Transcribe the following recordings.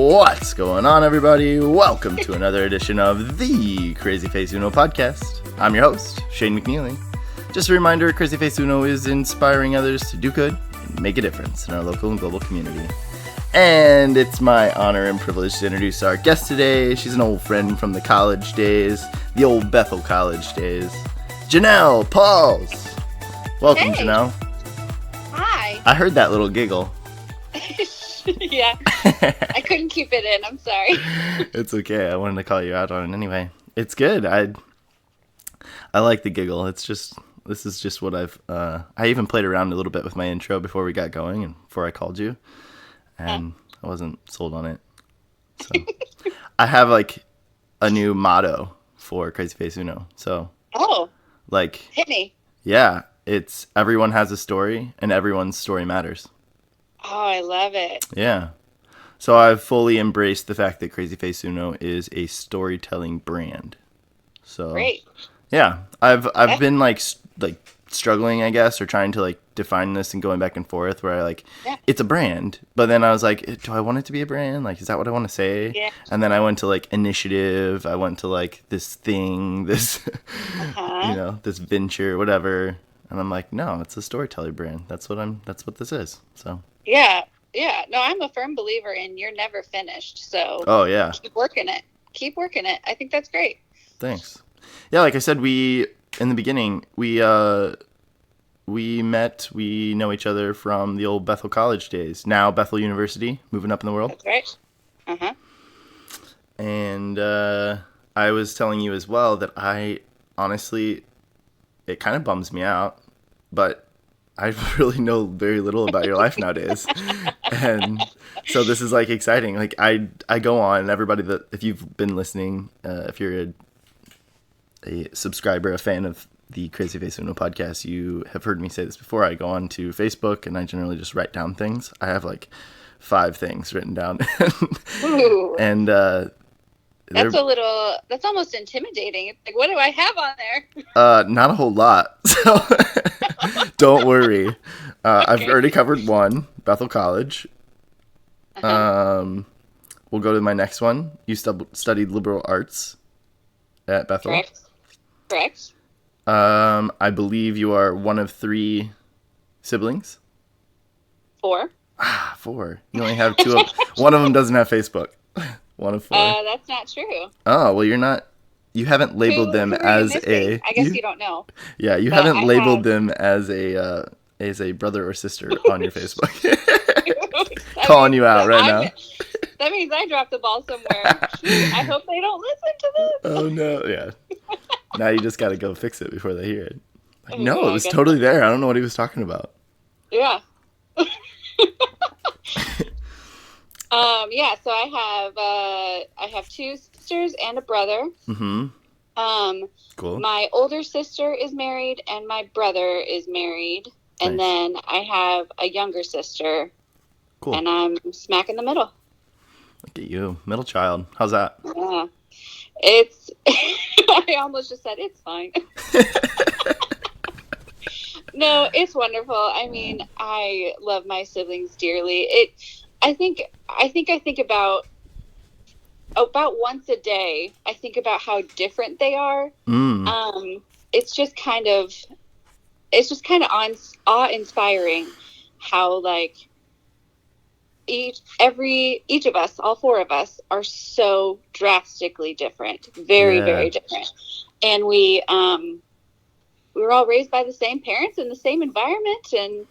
What's going on, everybody? Welcome to another edition of the CrazyFaceUno Podcast. I'm your host, Shane McNeely. Just a reminder, CrazyFaceUno is inspiring others to do good and make a difference in our local and global community. And it's my honor and privilege to introduce our guest today. She's an old friend from the college days, the old Bethel College days, Janelle Pauls. Welcome, Hey. Janelle. Hi. I heard that little giggle. Yeah. I couldn't keep it in. I'm sorry. It's okay. I wanted to call you out on it anyway. It's good. I like the giggle. This is just what I even played around a little bit with my intro before we got going and before I called you. And I wasn't sold on it. So I have like a new motto for CrazyFaceUno. So Hit me. Yeah, it's everyone has a story and everyone's story matters. Oh, I love it. Yeah. So I've fully embraced the fact that CrazyFaceUno is a storytelling brand. So Great. yeah, I've been like struggling, I guess, or trying to like define this and going back and forth where it's a brand, but then I was like, do I want it to be a brand? Like, is that what I want to say? Yeah. And then I went to like initiative. I went to like this thing, this, this venture, whatever. And I'm like, no, it's a storyteller brand. That's what this is. So. Yeah. Yeah. No, I'm a firm believer in you're never finished. So. Oh yeah. Keep working it. I think that's great. Thanks. Yeah, like I said, in the beginning, we met, we know each other from the old Bethel College days. Now Bethel University, moving up in the world. That's right. Uh-huh. And I was telling you as well that I honestly, it kind of bums me out, but I really know very little about your life nowadays. And so this is like exciting. Like I go on, and everybody that, if you've been listening, if you're a subscriber, a fan of the CrazyFaceUno podcast, you have heard me say this before. I go on to Facebook and I generally just write down things. I have like 5 things written down. Ooh. And that's almost intimidating. It's like, what do I have on there? not a whole lot. So don't worry. Okay. I've already covered one, Bethel College. Uh-huh. We'll go to my next one. You studied liberal arts at Bethel. Correct. I believe you are one of 3 siblings. 4. 4. You only have 2 one of them doesn't have Facebook. One of 4. That's not true. Oh, well, you haven't labeled them as a... I guess you don't know. Yeah, you haven't labeled them as a brother or sister on your Facebook. Calling you out right now. That means I dropped the ball somewhere. Shoot, I hope they don't listen to this. Oh, no, yeah. Now you just got to go fix it before they hear it. Like, Oh, no, yeah, it was totally there. I don't know what he was talking about. Yeah. Yeah, so I have 2 sisters and a brother. Mm-hmm. Cool. My older sister is married and my brother is married. And Nice. then I have a younger sister. Cool. And I'm smack in the middle. Look at you. Middle child. How's that? Yeah. It's I almost just said it's fine. No, it's wonderful. I mean, I love my siblings dearly. I think about once a day. I think about how different they are. It's just kind of awe-inspiring how like each of us, all 4 of us, are so drastically different, very different, and we were all raised by the same parents in the same environment, and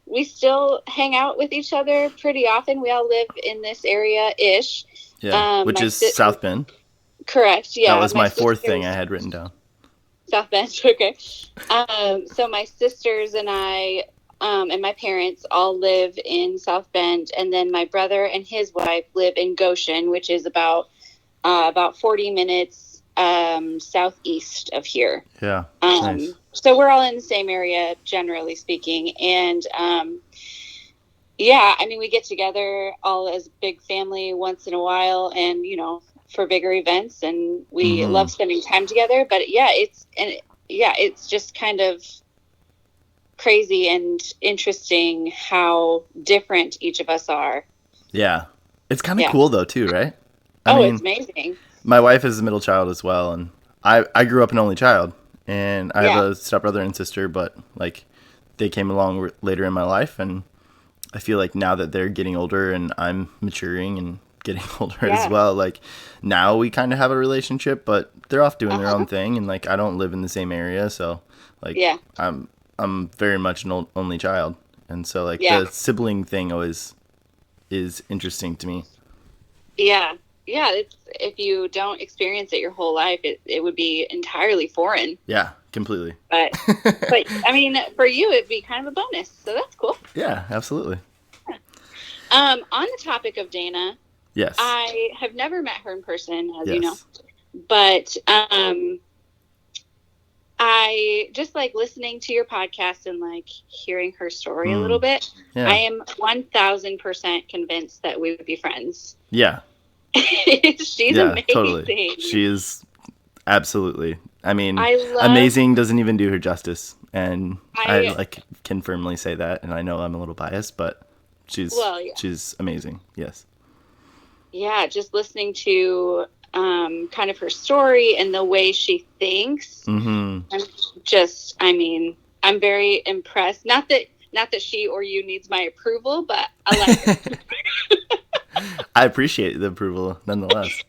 we still hang out with each other pretty often. We all live in this area-ish. Yeah, which is South Bend. Correct, yeah. That was my 4th thing I had written down. South Bend, okay. So my sisters and I and my parents all live in South Bend, and then my brother and his wife live in Goshen, which is about 40 minutes southeast of here. Yeah. Nice. So we're all in the same area, generally speaking. And yeah, I mean, we get together all as a big family once in a while, and for bigger events, and we love spending time together. But yeah, it's just kind of crazy and interesting how different each of us are. Yeah. It's kind of cool though too, right? It's amazing. My wife is the middle child as well, and I grew up an only child, and I have a stepbrother and sister, but like they came along later in my life, and I feel like now that they're getting older and I'm maturing and getting older as well, like now we kind of have a relationship, but they're off doing their own thing, and like I don't live in the same area, so like I'm very much an only child, and so like the sibling thing always is interesting to me. Yeah. It's, if you don't experience it your whole life, it would be entirely foreign. Yeah, completely. But I mean, for you, it'd be kind of a bonus, so that's cool. Yeah, absolutely. Yeah. On the topic of Dana, yes, I have never met her in person, as you know, but I just like listening to your podcast and like hearing her story a little bit. Yeah. I am 1,000% convinced that we would be friends. Yeah. She's amazing. Totally. She is absolutely. I mean, amazing doesn't even do her justice, and I like can firmly say that. And I know I'm a little biased, but she's amazing. Yes. Yeah, just listening to kind of her story and the way she thinks. Mm-hmm. I'm very impressed. Not that she or you needs my approval, but I like it. I appreciate the approval nonetheless.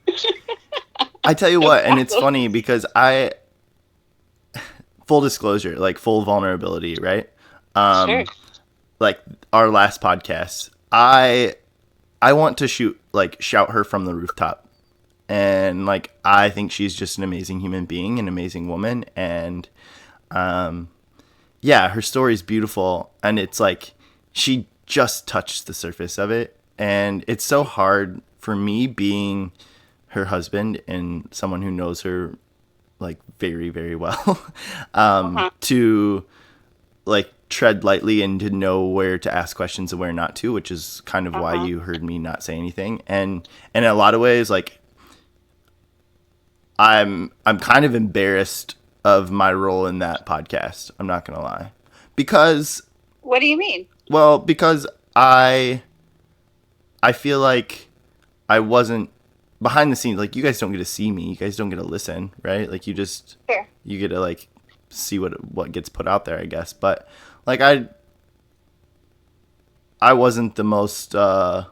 I tell you what, and it's funny because full disclosure, like full vulnerability, right? Sure. Like our last podcast, I want to shout her from the rooftop. And like, I think she's just an amazing human being, an amazing woman. And, her story's beautiful. And it's like, she just touched the surface of it. And it's so hard for me being her husband and someone who knows her like very, very well, to like tread lightly and to know where to ask questions and where not to, which is kind of why you heard me not say anything. And in a lot of ways, like I'm kind of embarrassed of my role in that podcast. I'm not going to lie. Because what do you mean? Well, because I feel like I wasn't behind the scenes. Like, you guys don't get to see me. You guys don't get to listen, right? Like, you just, you get to, like, see what gets put out there, I guess. But, like, I wasn't the most, I,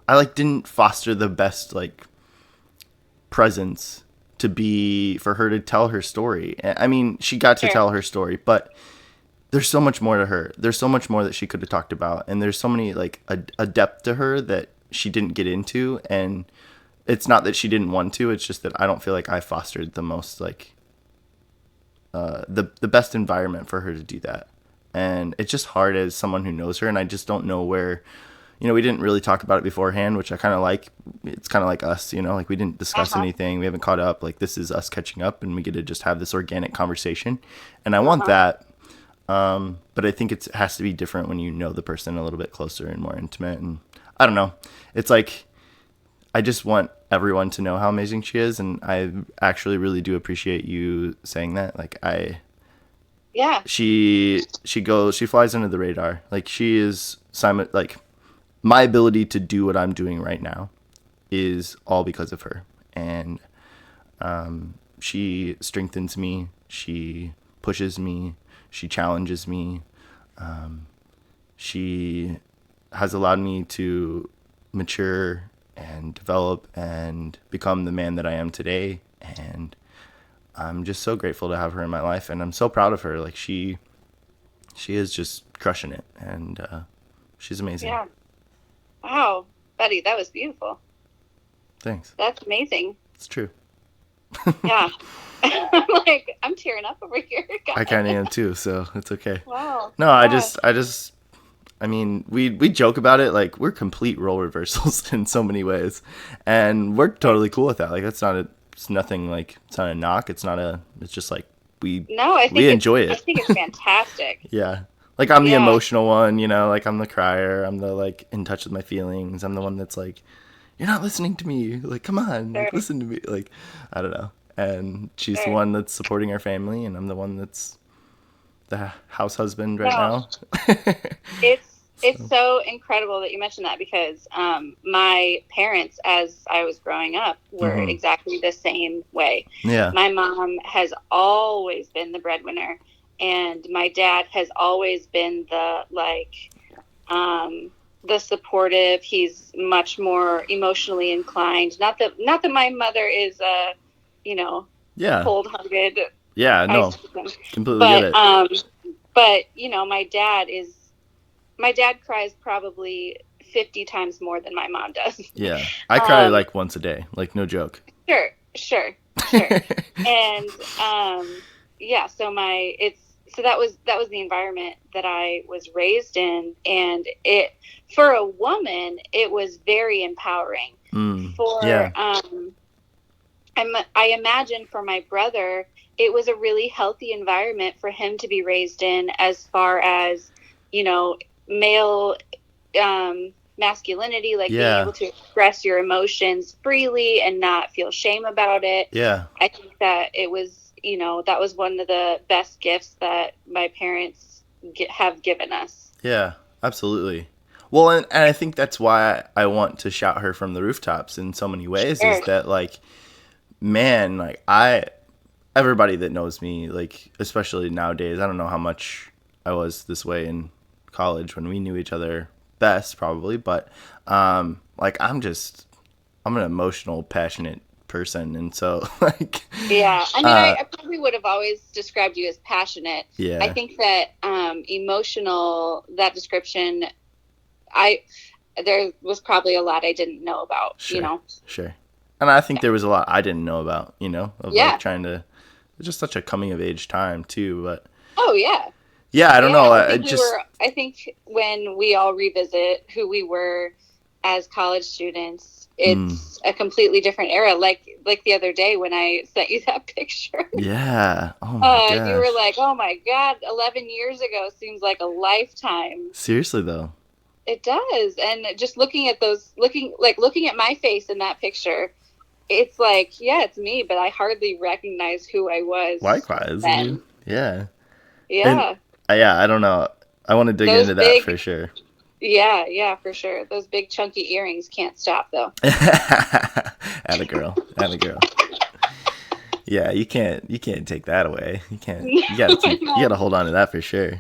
like, didn't foster the best, like, presence for her to tell her story. I mean, she got to tell her story, but there's so much more to her. There's so much more that she could have talked about. And there's so many, like, a depth to her that she didn't get into. And it's not that she didn't want to. It's just that I don't feel like I fostered the most, like, the best environment for her to do that. And it's just hard as someone who knows her. And I just don't know where, we didn't really talk about it beforehand, which I kind of like. It's kind of like us, like we didn't discuss anything. We haven't caught up. Like, this is us catching up, and we get to just have this organic conversation. And I want that. But I think it has to be different when you know the person a little bit closer and more intimate. And I don't know. It's like, I just want everyone to know how amazing she is. And I actually really do appreciate you saying that. Like, she flies under the radar. Like, she is like, my ability to do what I'm doing right now is all because of her. And, she strengthens me. She pushes me. She challenges me. She has allowed me to mature and develop and become the man that I am today. And I'm just so grateful to have her in my life. And I'm so proud of her. Like, she is just crushing it. And she's amazing. Yeah. Wow. Buddy, that was beautiful. Thanks. That's amazing. It's true. Yeah. I'm tearing up over here. I kind of am too, so it's okay. Wow. No, yeah. I mean, we joke about it. Like, we're complete role reversals in so many ways, and we're totally cool with that. Like, it's nothing, like, it's not a knock. It's just like, we enjoy it. I think it's fantastic. Yeah. Like, I'm the emotional one, like, I'm the crier. I'm the, like, in touch with my feelings. I'm the one that's like, you're not listening to me. Like, come on, like, listen to me. Like, I don't know. And she's the one that's supporting our family, and I'm the one that's the house husband right No, now. it's so incredible that you mentioned that because my parents, as I was growing up, were Mm-hmm. exactly the same way. Yeah. My mom has always been the breadwinner, and my dad has always been the supportive. He's much more emotionally inclined. Not that my mother is you know, Yeah. cold-hearted Yeah. ice No. cream, Completely get but it. my dad cries probably 50 times more than my mom does. Yeah. I cry um, like once a day. Like no joke. sure, sure, sure. And yeah, so that was the environment that I was raised in, and it for a woman it was very empowering. For Yeah. I imagine for my brother, it was a really healthy environment for him to be raised in, as far as, male masculinity, like being Yeah. able to express your emotions freely and not feel shame about it. Yeah. I think that it was, that was one of the best gifts that my parents have given us. Yeah. Absolutely. Well, and I think that's why I want to shout her from the rooftops in so many ways is Sure. that, like, man, like, everybody that knows me, like, especially nowadays, I don't know how much I was this way in college when we knew each other best, probably, but, like, I'm an emotional, passionate person, and so, like, Yeah, I mean, I probably would have always described you as passionate. I yeah, think that emotional, that description, I there was probably a lot I didn't know about, sure, sure. And I think Yeah. there was a lot I didn't know about, of like Yeah. trying to, it's just such a coming of age time too, but Oh, yeah. yeah, I don't Yeah. know, I think I think when we all revisit who we were as college students, mm, it's a completely different era. Like the other day when I sent you that picture. yeah, oh my You were gosh. like, "Oh my God, 11 years ago seems like a lifetime." Seriously though. It does. And just looking at looking at my face in that picture, it's like, yeah, it's me, but I hardly recognize who I was Likewise, dude. then. Yeah. And Yeah. yeah, I don't know. I want to dig Those into that for big, sure. yeah, for sure. Those big chunky earrings can't stop though. Atta girl. Atta girl. Yeah, you can't take that away. No, You gotta hold on to that for sure.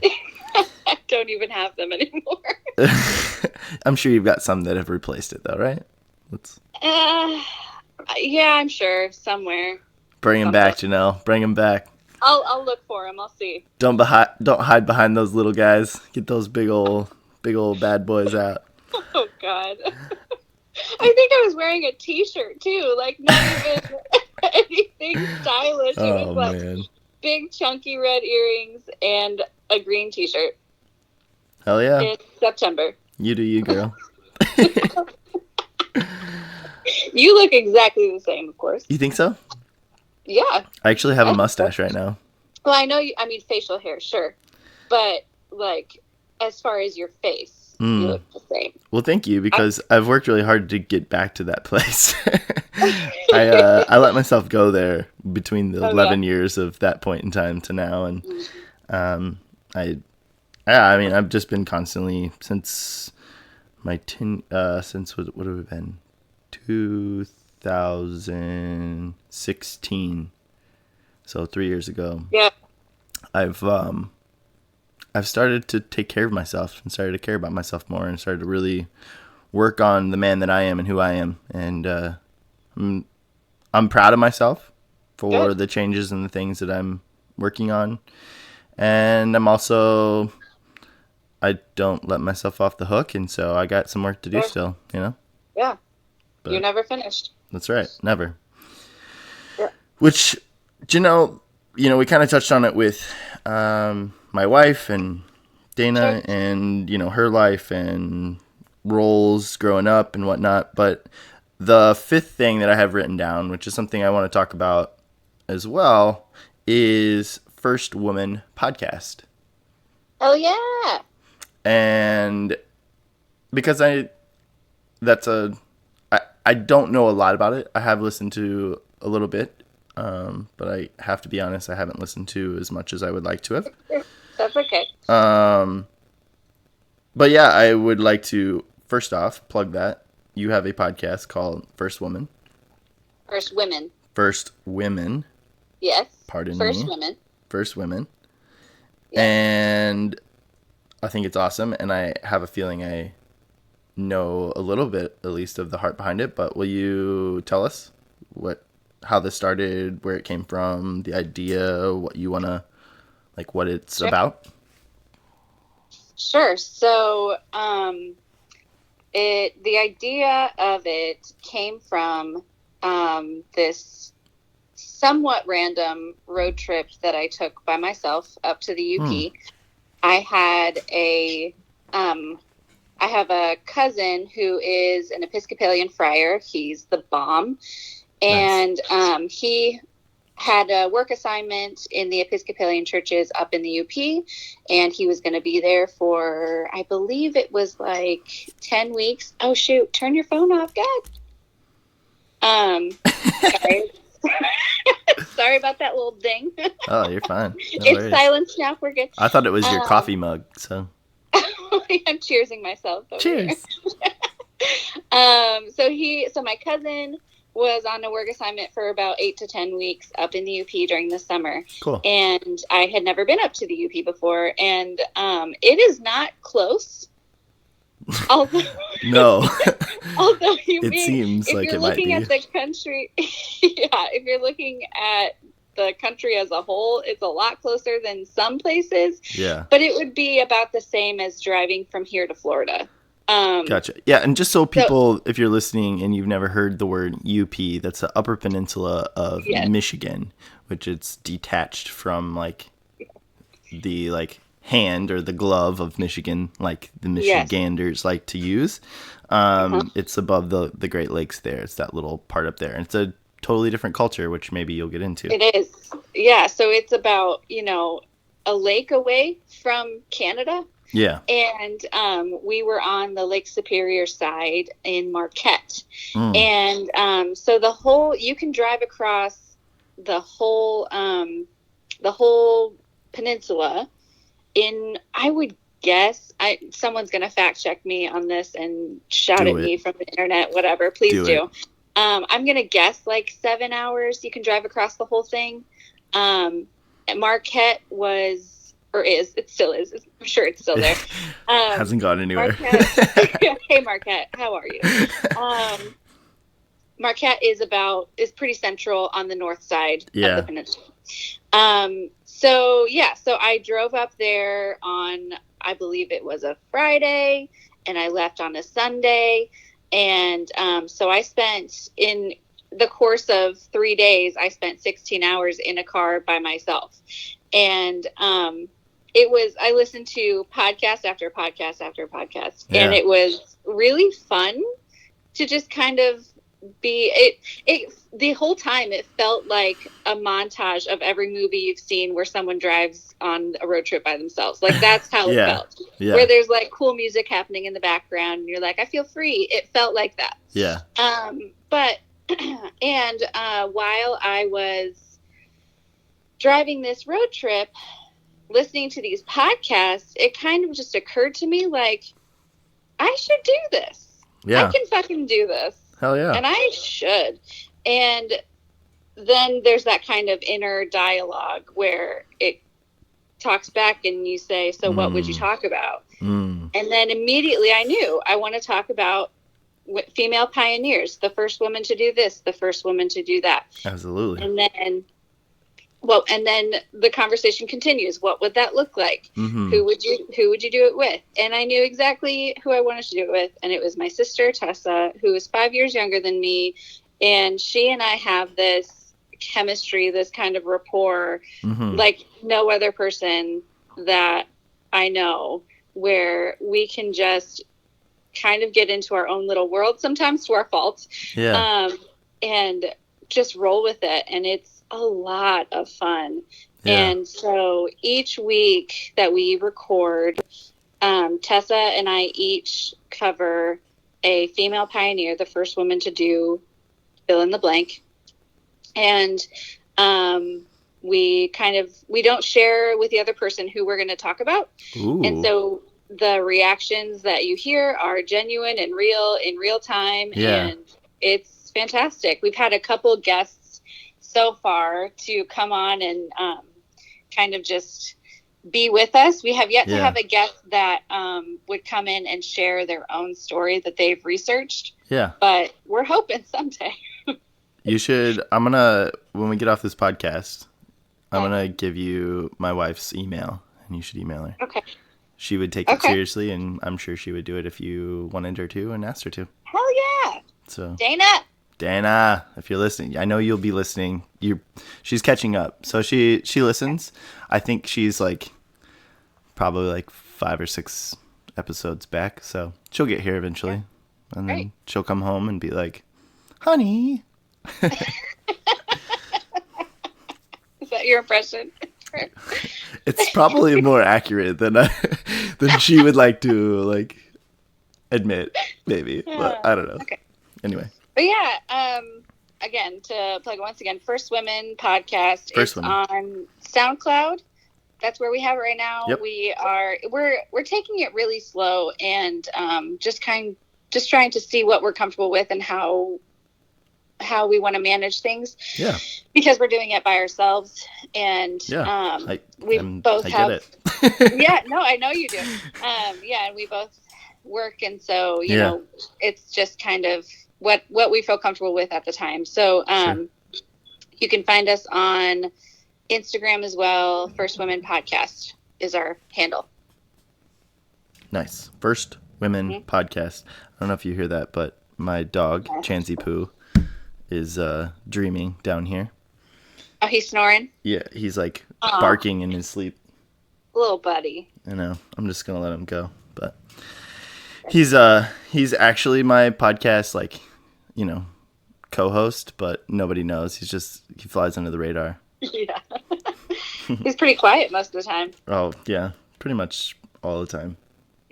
I don't even have them anymore. I'm sure you've got some that have replaced it though, right? Let's Uh, yeah, I'm sure somewhere. bring him Something. back, Janelle. Bring him back. I'll look for them. I'll see. Don't hide behind those little guys. Get those big old bad boys out. Oh God. I think I was wearing a t-shirt too, like not even anything stylish. It was Oh like man. big chunky red earrings and a green t-shirt Hell yeah. in September. You do you, girl. You look exactly the same, of course. You think so? Yeah. I actually have a mustache right now. Well, I know you. I mean, facial hair, sure, but like as far as your face, you look the same. Well, thank you, because I've worked really hard to get back to that place. I let myself go there between the 11 years of that point in time to now, and I mean, I've just been constantly since since what have we been 2016, so 3 years ago. Yeah. I've started to take care of myself and started to care about myself more and started to really work on the man that I am and who I am. And I'm proud of myself for the changes and the things that I'm working on. And I don't let myself off the hook. And so I got some work to do still, Yeah. But you're never finished. That's right. Never. Yeah. Which, Janelle, we kind of touched on it with my wife and Dana and, her life and roles growing up and whatnot. But the fifth thing that I have written down, which is something I want to talk about as well, is First Woman Podcast. Oh, yeah. And because I don't know a lot about it. I have listened to a little bit, but I have to be honest, I haven't listened to as much as I would like to have. That's okay. But yeah, I would like to first off plug that you have a podcast called First Woman. First Women. First Women. Yes. Pardon First me. Women. First Women. Yes. And I think it's awesome, and I have a feeling I know a little bit, at least, of the heart behind it. But will you tell us how this started, where it came from, the idea, what you want to, like, what it's about? Sure. So, the idea of it came from this somewhat random road trip that I took by myself up to the UP. I have a cousin who is an Episcopalian friar. He's the bomb. And nice. He had a work assignment in the Episcopalian churches up in the UP, and he was going to be there for, I believe it was like 10 weeks. Oh, shoot. Turn your phone off, God. Sorry. Sorry about that little ding. Oh, you're fine. No it's worries. silenced now. We're good. I thought it was your coffee mug, so. I'm cheersing myself. Cheers. So my cousin was on a work assignment for about 8 to 10 weeks up in the UP during the summer. Cool. And I had never been up to the UP before, and it is not close. Although, no. Although it seems like it might be. If you're looking at the country, if you're looking at the country as a whole, it's a lot closer than some places. Yeah. But it would be about the same as driving from here to Florida. Gotcha. Yeah, and just so people, if you're listening and you've never heard the word UP, that's the Upper Peninsula of Michigan, which it's detached from like the hand or the glove of Michigan, like the Michiganders like to use. It's above the Great Lakes there. It's that little part up there. And it's a totally different culture, which maybe you'll get into. It is. Yeah, so it's about, a lake away from Canada. Yeah. And we were on the Lake Superior side in Marquette. And so you can drive across the whole peninsula in, I would guess, someone's going to fact check me on this and shout at me from the internet, whatever. Please do. I'm going to guess like 7 hours. You can drive across the whole thing. Marquette was, or is, it still is. I'm sure it's still there. Hasn't gone anywhere. Hey, Marquette, how are you? Marquette is pretty central on the north side of the peninsula. So I drove up there on, I believe it was a Friday, and I left on a Sunday. And so I spent, in the course of 3 days, I spent 16 hours in a car by myself. And I listened to podcast after podcast after podcast. Yeah. And it was really fun to just kind of be the whole time. It felt like a montage of every movie you've seen where someone drives on a road trip by themselves. Like, that's how it felt. Yeah. Where there's like cool music happening in the background and you're like, I feel free. It felt like that. Yeah. But and while I was driving this road trip, listening to these podcasts, it kind of just occurred to me, like, I should do this. Yeah. I can fucking do this. Hell yeah. And I should. And then there's that kind of inner dialogue where it talks back and you say, so what would you talk about? And then immediately I knew I want to talk about female pioneers, the first woman to do this, the first woman to do that. Absolutely. And then the conversation continues. What would that look like? Mm-hmm. Who would you do it with? And I knew exactly who I wanted to do it with. And it was my sister, Tessa, who is 5 years younger than me. And she and I have this chemistry, this kind of rapport, like no other person that I know, where we can just kind of get into our own little world, sometimes to our fault, and just roll with it. And it's a lot of fun. And so each week that we record, Tessa and I each cover a female pioneer, the first woman to do fill in the blank. And we don't share with the other person who we're going to talk about. Ooh. And so the reactions that you hear are genuine and real in real time. Yeah. And it's fantastic. We've had a couple guests so far to come on and kind of just be with us. We have yet to have a guest that would come in and share their own story that they've researched. Yeah. But we're hoping someday. You should, when we get off this podcast, I'm going to give you my wife's email, and you should email her. Okay. She would take it seriously, and I'm sure she would do it if you wanted her to and asked her to. Hell yeah. So Dana, if you're listening, I know you'll be listening. She's catching up. So she listens. I think she's like probably like 5 or 6 episodes back. So she'll get here eventually. Yeah. And then she'll come home and be like, honey. Is that your impression? It's probably more accurate than she would like to admit, maybe. But I don't know. Okay. Anyway. But yeah, again, to plug once again, First Women Podcast is on SoundCloud. That's where we have it right now. Yep. We're taking it really slow and just trying to see what we're comfortable with and how we want to manage things. Yeah. Because we're doing it by ourselves, and we both have. Get it. Yeah, no, I know you do. And we both work, and so you know, it's just kind of what we feel comfortable with at the time. So you can find us on Instagram as well. First Women Podcast is our handle. Nice. First Women Podcast. I don't know if you hear that, but my dog, Chansey Poo, is dreaming down here. Oh, he's snoring? Yeah, he's like barking in his sleep. Little buddy. I know. I'm just going to let him go. But he's actually my podcast, co-host, but nobody knows. He flies under the radar. Yeah. He's pretty quiet most of the time. Oh, yeah. Pretty much all the time.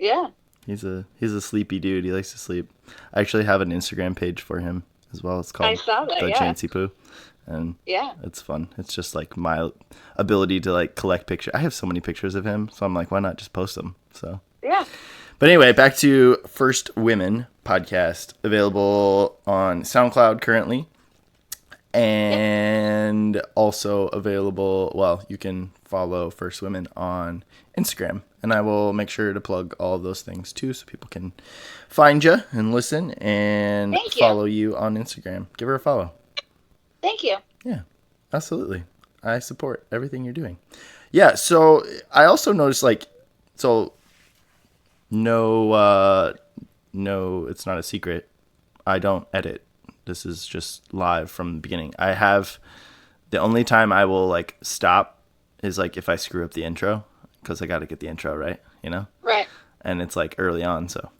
Yeah. He's a sleepy dude. He likes to sleep. I actually have an Instagram page for him as well. It's called The Chansey Poo. And it's fun. It's just like my ability to collect pictures. I have so many pictures of him, so I'm like, why not just post them? So yeah. But anyway, back to First Women Podcast, available on SoundCloud currently, and also available. Well, you can follow First Women on Instagram, and I will make sure to plug all of those things too, so people can find you and listen and follow you on Instagram. Give her a follow. Thank you. Yeah, absolutely. I support everything you're doing. Yeah, so I also noticed no, it's not a secret. I don't edit. This is just live from the beginning. The only time I will stop is if I screw up the intro, because I got to get the intro right, you know? Right. And it's early on, so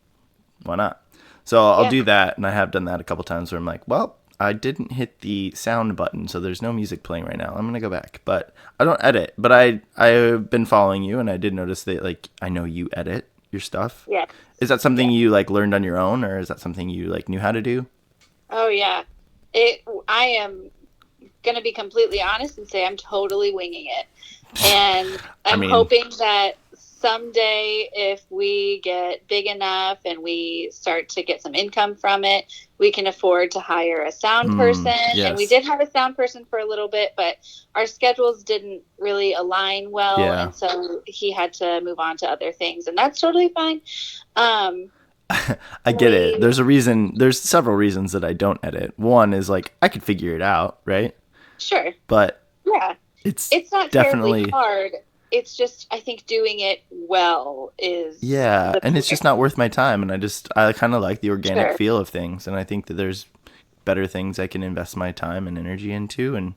why not? So I'll do that, and I have done that a couple times where I'm like, well, I didn't hit the sound button, so there's no music playing right now. I'm going to go back. But I don't edit. But I've been following you, and I did notice that, I know you edit your stuff. Yeah. Is that something you, learned on your own, or is that something you, knew how to do? Oh, yeah. I am going to be completely honest and say I'm totally winging it. And I'm hoping that someday, if we get big enough and we start to get some income from it, we can afford to hire a sound person. Yes. And we did have a sound person for a little bit, but our schedules didn't really align well. Yeah. And so he had to move on to other things, and that's totally fine. I get it. There's a reason. There's several reasons that I don't edit. One is I could figure it out, right? Sure. But yeah, it's not definitely terribly hard. It's just, I think doing it well is... Yeah, and it's just not worth my time. And I kind of like the organic feel of things. And I think that there's better things I can invest my time and energy into. And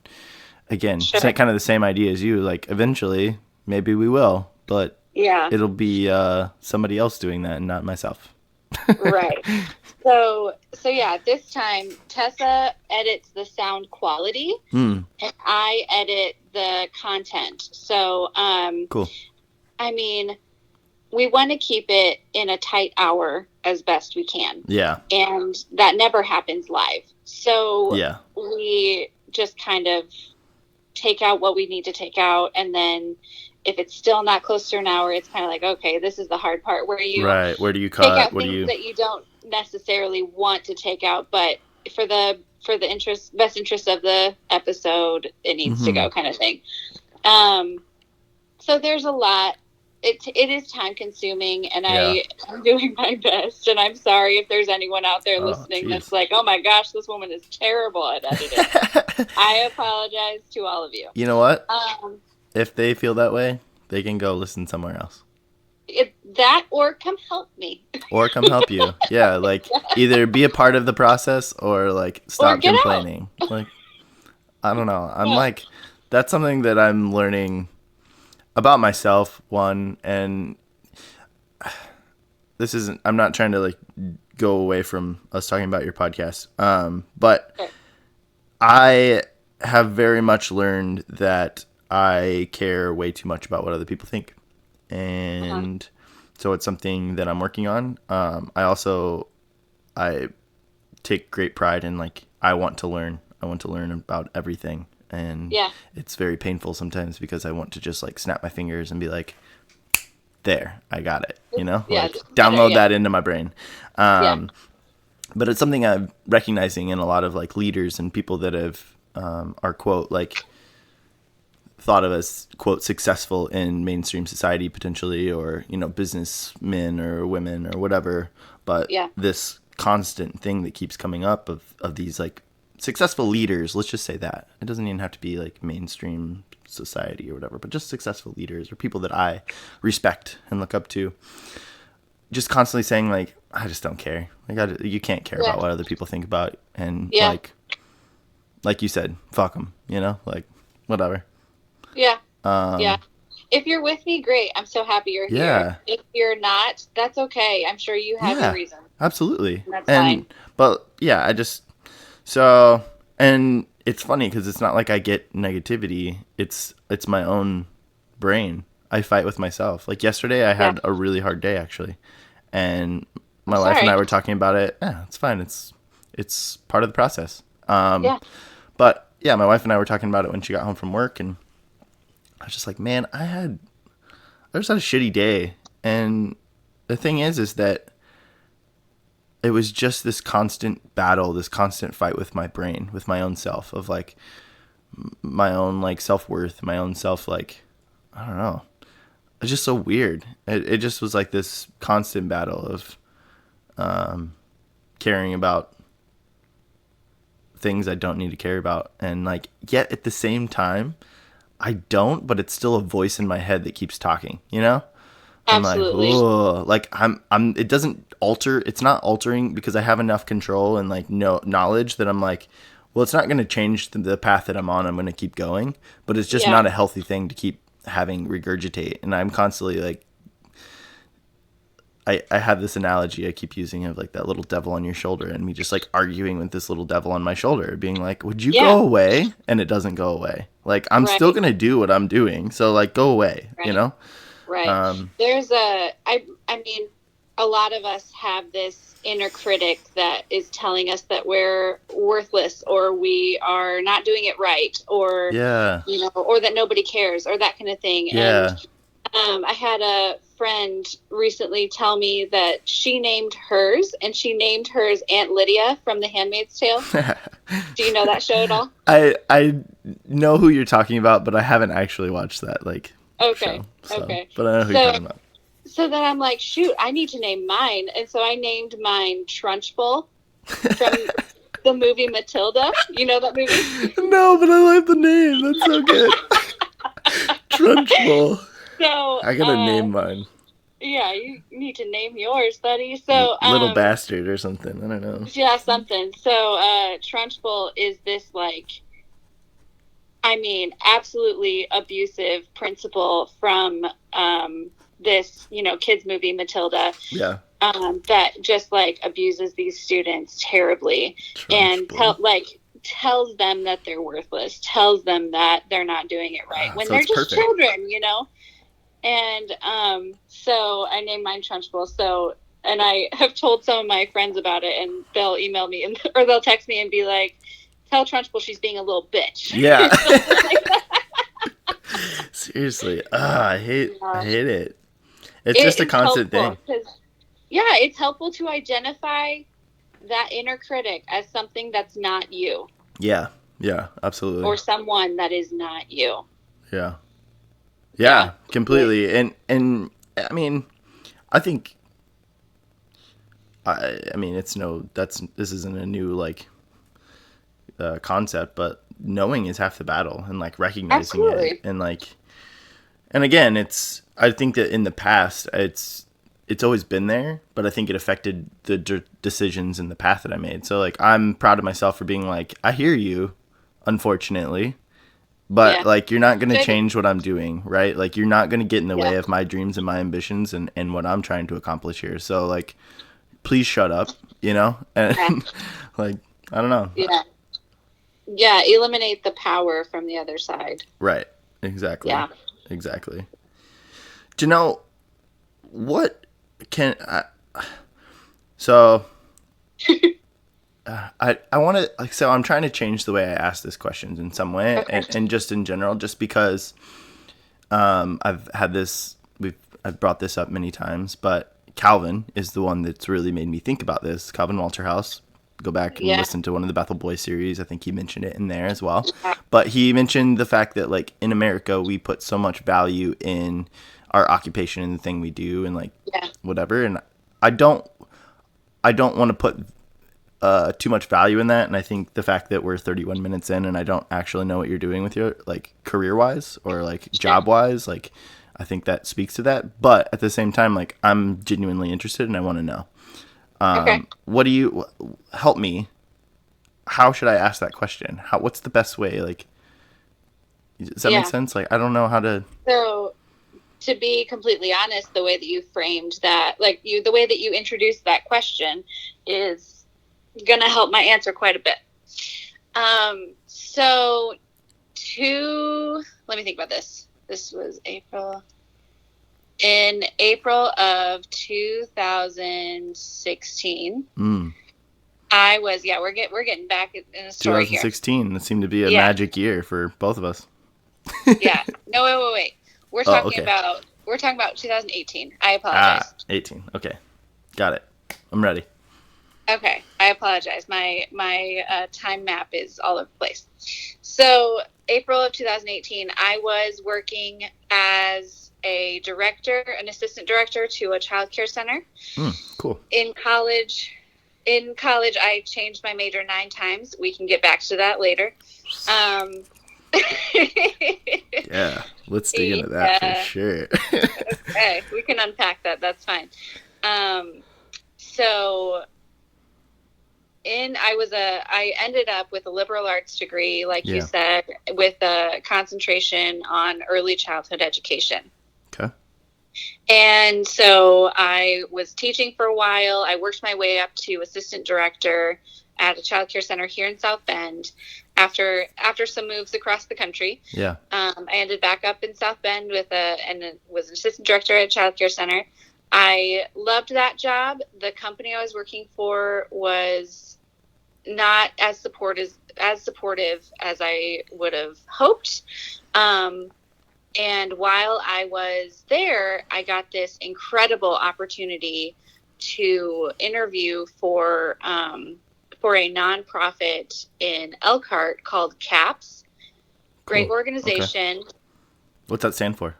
again, it's kind of the same idea as you. Eventually, maybe we will. But it'll be somebody else doing that and not myself. Right. So yeah, this time Tessa edits the sound quality and I edit the content. So, cool. We want to keep it in a tight hour as best we can. Yeah. And that never happens live. So we just kind of take out what we need to take out, and then if it's still not close to an hour, it's kind of like, okay, this is the hard part where you where do you take cut? out things that you don't necessarily want to take out, but for the best interest of the episode, it needs to go, kind of thing. So there's a lot. It is time consuming, and I'm doing my best, and I'm sorry if there's anyone out there listening that's like, oh my gosh, this woman is terrible at editing. I apologize to all of you. You know what? If they feel that way, they can go listen somewhere else. That or come help me. Or come help you. Yeah, like either be a part of the process or like stop complaining. Like, I don't know. I'm like, that's something that I'm learning about myself, one, and this isn't, I'm not trying to like go away from us talking about your podcast. But I have very much learned that I care way too much about what other people think. And so it's something that I'm working on. I take great pride in, like, I want to learn about everything. And it's very painful sometimes because I want to just like snap my fingers and be like, there, I got it, you know, like download that into my brain. But it's something I'm recognizing in a lot of like leaders and people that have, are quote, like thought of as quote successful in mainstream society potentially, or, you know, businessmen or women or whatever. But this constant thing that keeps coming up of these like successful leaders, let's just say that. It doesn't even have to be like mainstream society or whatever, but just successful leaders or people that I respect and look up to. Just constantly saying like, I just don't care. Like, you can't care about what other people think about. And like you said, fuck them, you know, like whatever. Yeah. If you're with me, great. I'm so happy you're here. If you're not, that's okay. I'm sure you have your reason. Absolutely. That's fine. But so, and it's funny because it's not like I get negativity. It's my own brain. I fight with myself. Like yesterday, I had a really hard day actually, and my wife and I were talking about it. Yeah, it's fine. It's part of the process. But yeah, my wife and I were talking about it when she got home from work, and I was just like, man, I just had a shitty day, and the thing is that it was just this constant battle, this constant fight with my brain, with my own self, of like my own like self-worth, my own self, like, I don't know. It's just so weird. It just was like this constant battle of caring about things I don't need to care about. And like, yet at the same time, I don't, but it's still a voice in my head that keeps talking, you know? Absolutely. I'm like, I'm, it doesn't alter, it's not altering because I have enough control and like knowledge that I'm like, well, it's not going to change the path that I'm on. I'm going to keep going, but it's just not a healthy thing to keep having regurgitate. And I'm constantly like, I have this analogy I keep using of like that little devil on your shoulder and me just like arguing with this little devil on my shoulder, being like, would you go away? And it doesn't go away. Like, I'm still going to do what I'm doing. So like, go away, you know? Right. There's I mean, a lot of us have this inner critic that is telling us that we're worthless or we are not doing it right or, you know, or that nobody cares or that kind of thing. And I had a friend recently tell me that she named hers Aunt Lydia from The Handmaid's Tale. Do you know that show at all? I know who you're talking about, but I haven't actually watched that show. Okay. But I know who you're talking about. So then I'm like, shoot, I need to name mine. And so I named mine Trunchbull from the movie Matilda. You know that movie? No, but I like the name. That's so good. Trunchbull. So I gotta name mine. Yeah, you need to name yours, buddy. So Little Bastard or something. I don't know. Yeah, something. So Trunchbull is this like, I mean, absolutely abusive principal from this, you know, kids movie Matilda. Yeah. That just like abuses these students terribly and tells them that they're worthless, tells them that they're not doing it right when they're just children, you know. And so I named mine Trunchbull. So, and I have told some of my friends about it, and they'll email me or they'll text me and be like, "Tell Trunchbull she's being a little bitch." Yeah. Seriously. I hate Yeah. it. It's just a It's constant thing. helpful because, yeah, it's helpful to identify that inner critic as something that's not you Yeah. Yeah, absolutely. or someone that is not you. Yeah. Yeah. Yeah, completely. And I mean, I think I mean it's no this isn't a new like concept, but knowing is half the battle, and like recognizing it, Absolutely. and like, and again, it's, I think that in the past it's always been there, but I think it affected the decisions and the path that I made. So like I'm proud of myself for being like, I hear you, unfortunately, but Yeah. like you're not going to Good. change what I'm doing, right? Like you're not going to get in the Yeah. way of my dreams and my ambitions and what I'm trying to accomplish here. So like please shut up, you know? And Yeah. like I don't know. Yeah. Yeah. Eliminate the power from the other side. Right. Exactly. Yeah. Exactly. Janelle, what can I, so I want to like, so I'm trying to change the way I ask this questions in some way, Okay. and just in general, just because I've had this, I've brought this up many times, but Calvin is the one that's really made me think about this. Calvin Walterhouse. Go back and Yeah. listen to one of the Bethel Boys series. I think he mentioned it in there as well. Yeah. But he mentioned the fact that like in America we put so much value in our occupation and the thing we do and like Yeah. whatever. And I don't want to put too much value in that. And I think the fact that we're 31 minutes in and I don't actually know what you're doing with your like career wise or like job wise, like I think that speaks to that. But at the same time, like I'm genuinely interested and I want to know. Okay. What do you help me? How should I ask that question? What's the best way? Like, does that make Yeah. sense? Like, I don't know how to. So, to be completely honest, the way that you framed that, like the way that you introduced that question is going to help my answer quite a bit. So let me think about this. This was in April of 2016. I was, we're getting back in a story here. 2016. It seemed to be a Yeah. magic year for both of us. Yeah. No, wait. We're talking about 2018. I apologize. 18. Okay. Got it. I'm ready. Okay. I apologize. My time map is all over the place. So April of 2018, I was working as an assistant director to a child care center. Cool. In college, I changed my major 9 times. We can get back to that later. Yeah, let's dig into that for sure. Okay, we can unpack that. That's fine. So I ended up with a liberal arts degree, like you said, with a concentration on early childhood education. Okay. And so I was teaching for a while. I worked my way up to assistant director at a child care center here in South Bend. After some moves across the country, I ended back up in South Bend and was an assistant director at a child care center. I loved that job. The company I was working for was not as supportive as I would have hoped. And while I was there, I got this incredible opportunity to interview for a nonprofit in Elkhart called CAPS. Great organization. Okay. What's that stand for?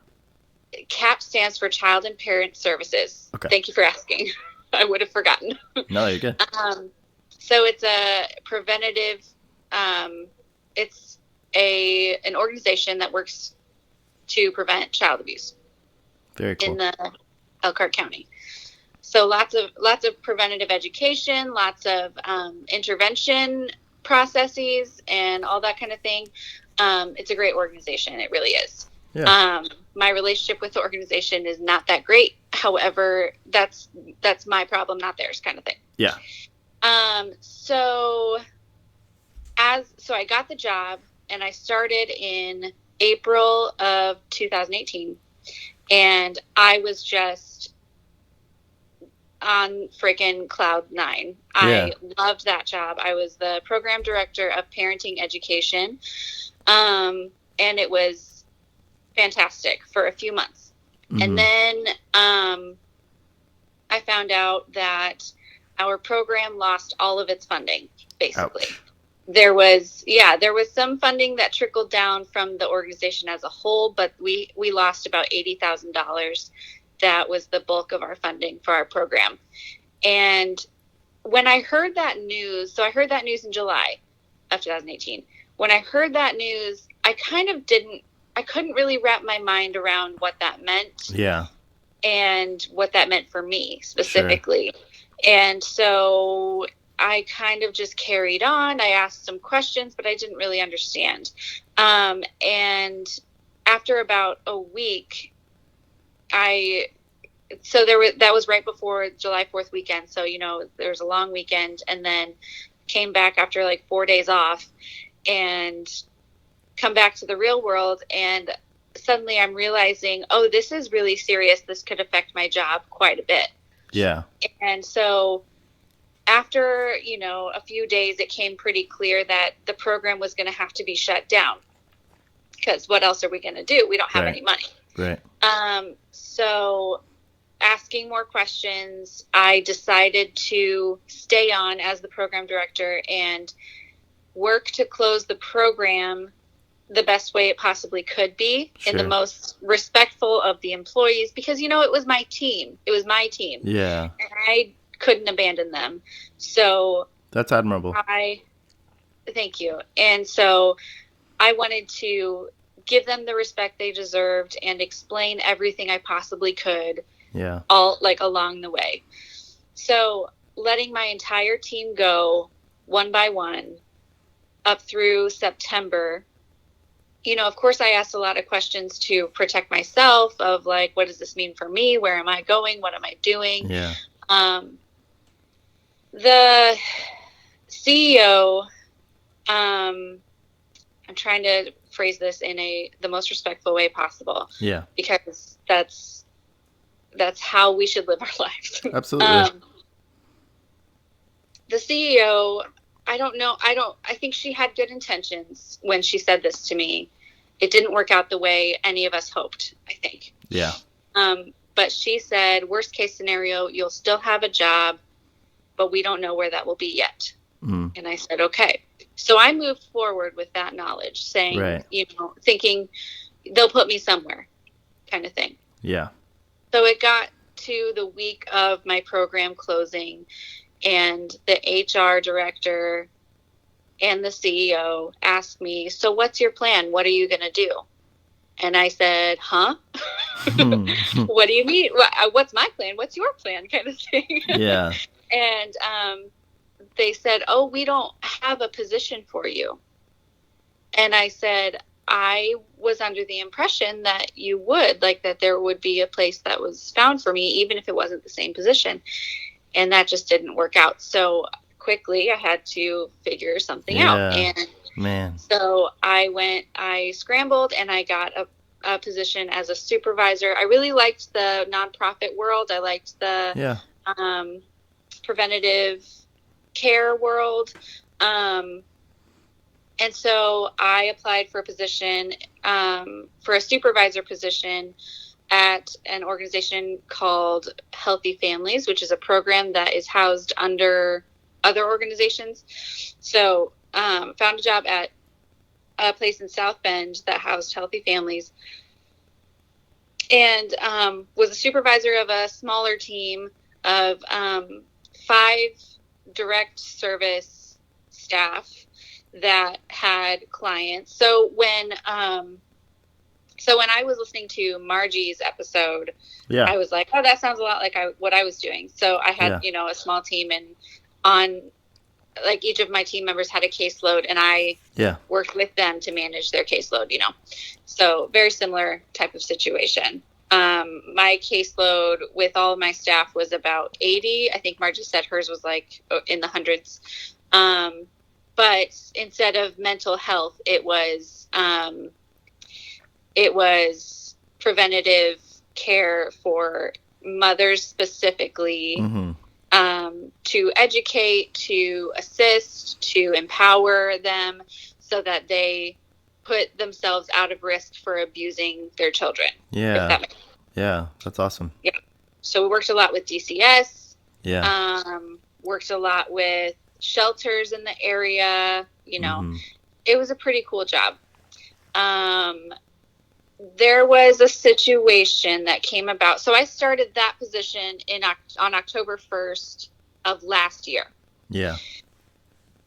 CAPS stands for Child and Parent Services. Okay. Thank you for asking. I would have forgotten. No, you're good. So it's a preventative. It's an organization that works to prevent child abuse. Very cool. In the Elkhart County. So lots of preventative education, lots of intervention processes, and all that kind of thing. It's a great organization. It really is. Yeah. My relationship with the organization is not that great. However, that's my problem, not theirs, kind of thing. Yeah. So I got the job, and I started in April of 2018, and I was just on freaking cloud 9. I loved that job. I was the program director of parenting education. And it was fantastic for a few months. Mm-hmm. And then I found out that our program lost all of its funding, basically. Ouch. There was some funding that trickled down from the organization as a whole, but we lost about $80,000. That was the bulk of our funding for our program. And when I heard that news, so I heard that news in July of 2018. When I heard that news, I couldn't really wrap my mind around what that meant. Yeah. And what that meant for me specifically. Sure. And so I kind of just carried on. I asked some questions, but I didn't really understand. And after about a week, that was right before July 4th weekend. So, there was a long weekend, and then came back after like 4 days off and come back to the real world. And suddenly I'm realizing, oh, this is really serious. This could affect my job quite a bit. Yeah. And so after, a few days, it came pretty clear that the program was going to have to be shut down, because what else are we going to do? We don't have any money. Right. So asking more questions, I decided to stay on as the program director and work to close the program the best way it possibly could be, in the most respectful of the employees, because, it was my team. It was my team. Yeah. And I couldn't abandon them. So that's admirable. Thank you. And so I wanted to give them the respect they deserved and explain everything I possibly could. Yeah. All along the way. So letting my entire team go one by one up through September. Of course, I asked a lot of questions to protect myself of what does this mean for me? Where am I going? What am I doing? Yeah. The CEO, I'm trying to phrase this in the most respectful way possible. Yeah. Because that's how we should live our lives. Absolutely. The CEO, I think she had good intentions when she said this to me. It didn't work out the way any of us hoped, I think. Yeah. But she said, worst case scenario, you'll still have a job, but we don't know where that will be yet. Mm. And I said, okay. So I moved forward with that knowledge, saying, thinking they'll put me somewhere, kind of thing. Yeah. So it got to the week of my program closing, and the HR director and the CEO asked me, so what's your plan? What are you going to do? And I said, huh? What do you mean? What's my plan? What's your plan? Kind of thing. Yeah. And they said, oh, we don't have a position for you. And I said, I was under the impression that you would, that there would be a place that was found for me, even if it wasn't the same position. And that just didn't work out. So quickly I had to figure something out. And so I scrambled and I got a position as a supervisor. I really liked the nonprofit world. I liked the preventative care world. And so I applied for a position, for a supervisor position at an organization called Healthy Families, which is a program that is housed under other organizations. So found a job at a place in South Bend that housed Healthy Families, and was a supervisor of a smaller team of 5 direct service staff that had clients. So when I was listening to Margie's episode, I was like, oh, that sounds a lot like what I was doing. So I had, a small team, and on each of my team members had a caseload, and I worked with them to manage their caseload, So very similar type of situation. My caseload with all of my staff was about 80. I think Margie said hers was in the hundreds. But instead of mental health, it was preventative care for mothers specifically, to educate, to assist, to empower them so that they put themselves out of risk for abusing their children. Yeah. If that makes sense. Yeah, that's awesome. Yeah. So we worked a lot with DCS. Yeah. Worked a lot with shelters in the area. It was a pretty cool job. There was a situation that came about. So I started that position on October 1st of last year. Yeah.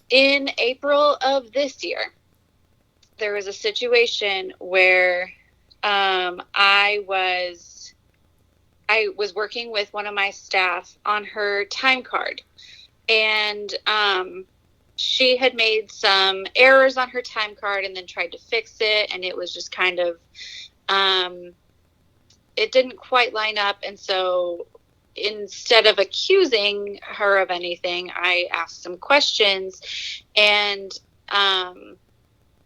In April of this year, there was a situation where I was working with one of my staff on her time card, and she had made some errors on her time card and then tried to fix it, and it was just kind of it didn't quite line up. And so instead of accusing her of anything, I asked some questions, and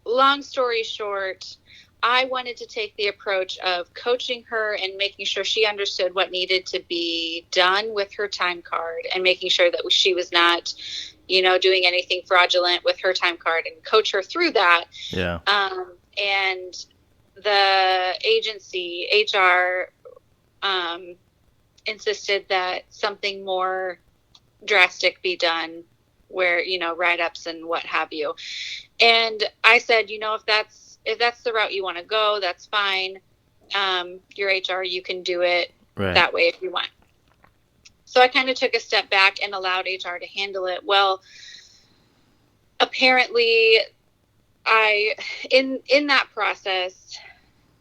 long story short, I wanted to take the approach of coaching her and making sure she understood what needed to be done with her time card, and making sure that she was not, doing anything fraudulent with her time card, and coach her through that. Yeah. And the agency, HR, insisted that something more drastic be done, where, write-ups and what have you. And I said, if that's the route you want to go, that's fine. Your HR, you can do it that way if you want. So I kind of took a step back and allowed HR to handle it. Well, apparently in that process,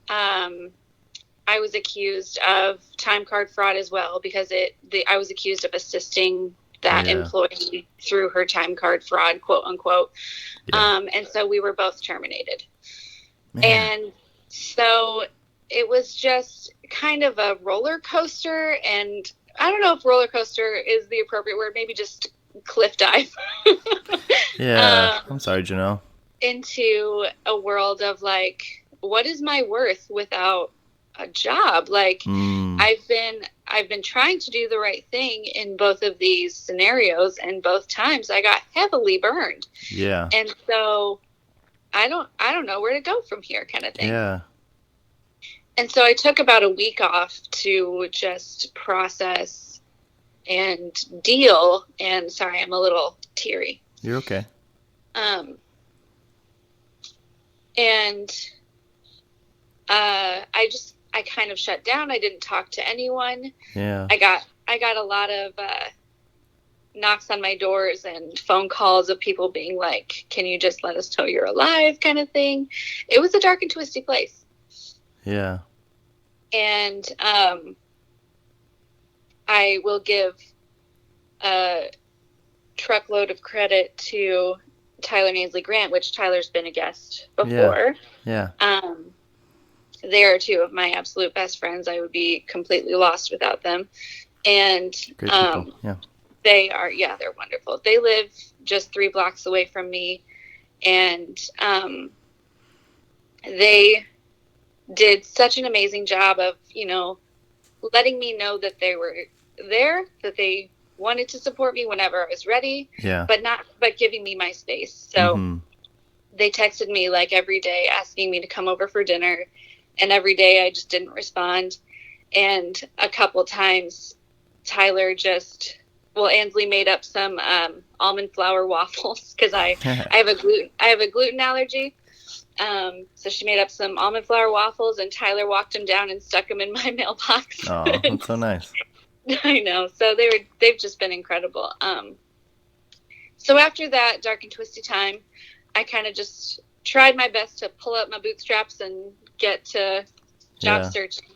I was accused of time card fraud as well, because I was accused of assisting that employee through her time card fraud, quote unquote. Yeah. And so we were both terminated. Man. And so it was just kind of a roller coaster, and I don't know if roller coaster is the appropriate word, maybe just cliff dive. Yeah. I'm sorry, Janelle. Into a world of like, what is my worth without a job? Like, I've been trying to do the right thing in both of these scenarios, and both times I got heavily burned. Yeah. And so I don't know where to go from here, kind of thing. Yeah. And so I took about a week off to just process and deal. And sorry, I'm a little teary. You're okay. And I kind of shut down. I didn't talk to anyone. Yeah. I got a lot of knocks on my doors and phone calls of people being like, "Can you just let us know you're alive?" kind of thing. It was a dark and twisty place. Yeah. And I will give a truckload of credit to Tyler and Ainsley Grant, which Tyler's been a guest before. Yeah. They are two of my absolute best friends. I would be completely lost without them. And great people. Yeah. They're wonderful. They live just 3 blocks away from me, and they did such an amazing job of, letting me know that they were there, that they wanted to support me whenever I was ready, but giving me my space. So they texted me like every day asking me to come over for dinner, and every day I just didn't respond. And a couple times Tyler Ansley made up some almond flour waffles, because I have a gluten allergy. So she made up some almond flour waffles, and Tyler walked them down and stuck them in my mailbox. Oh, that's so nice. I know. So they've just been incredible. So after that dark and twisty time, I kind of just tried my best to pull up my bootstraps and get to job searching.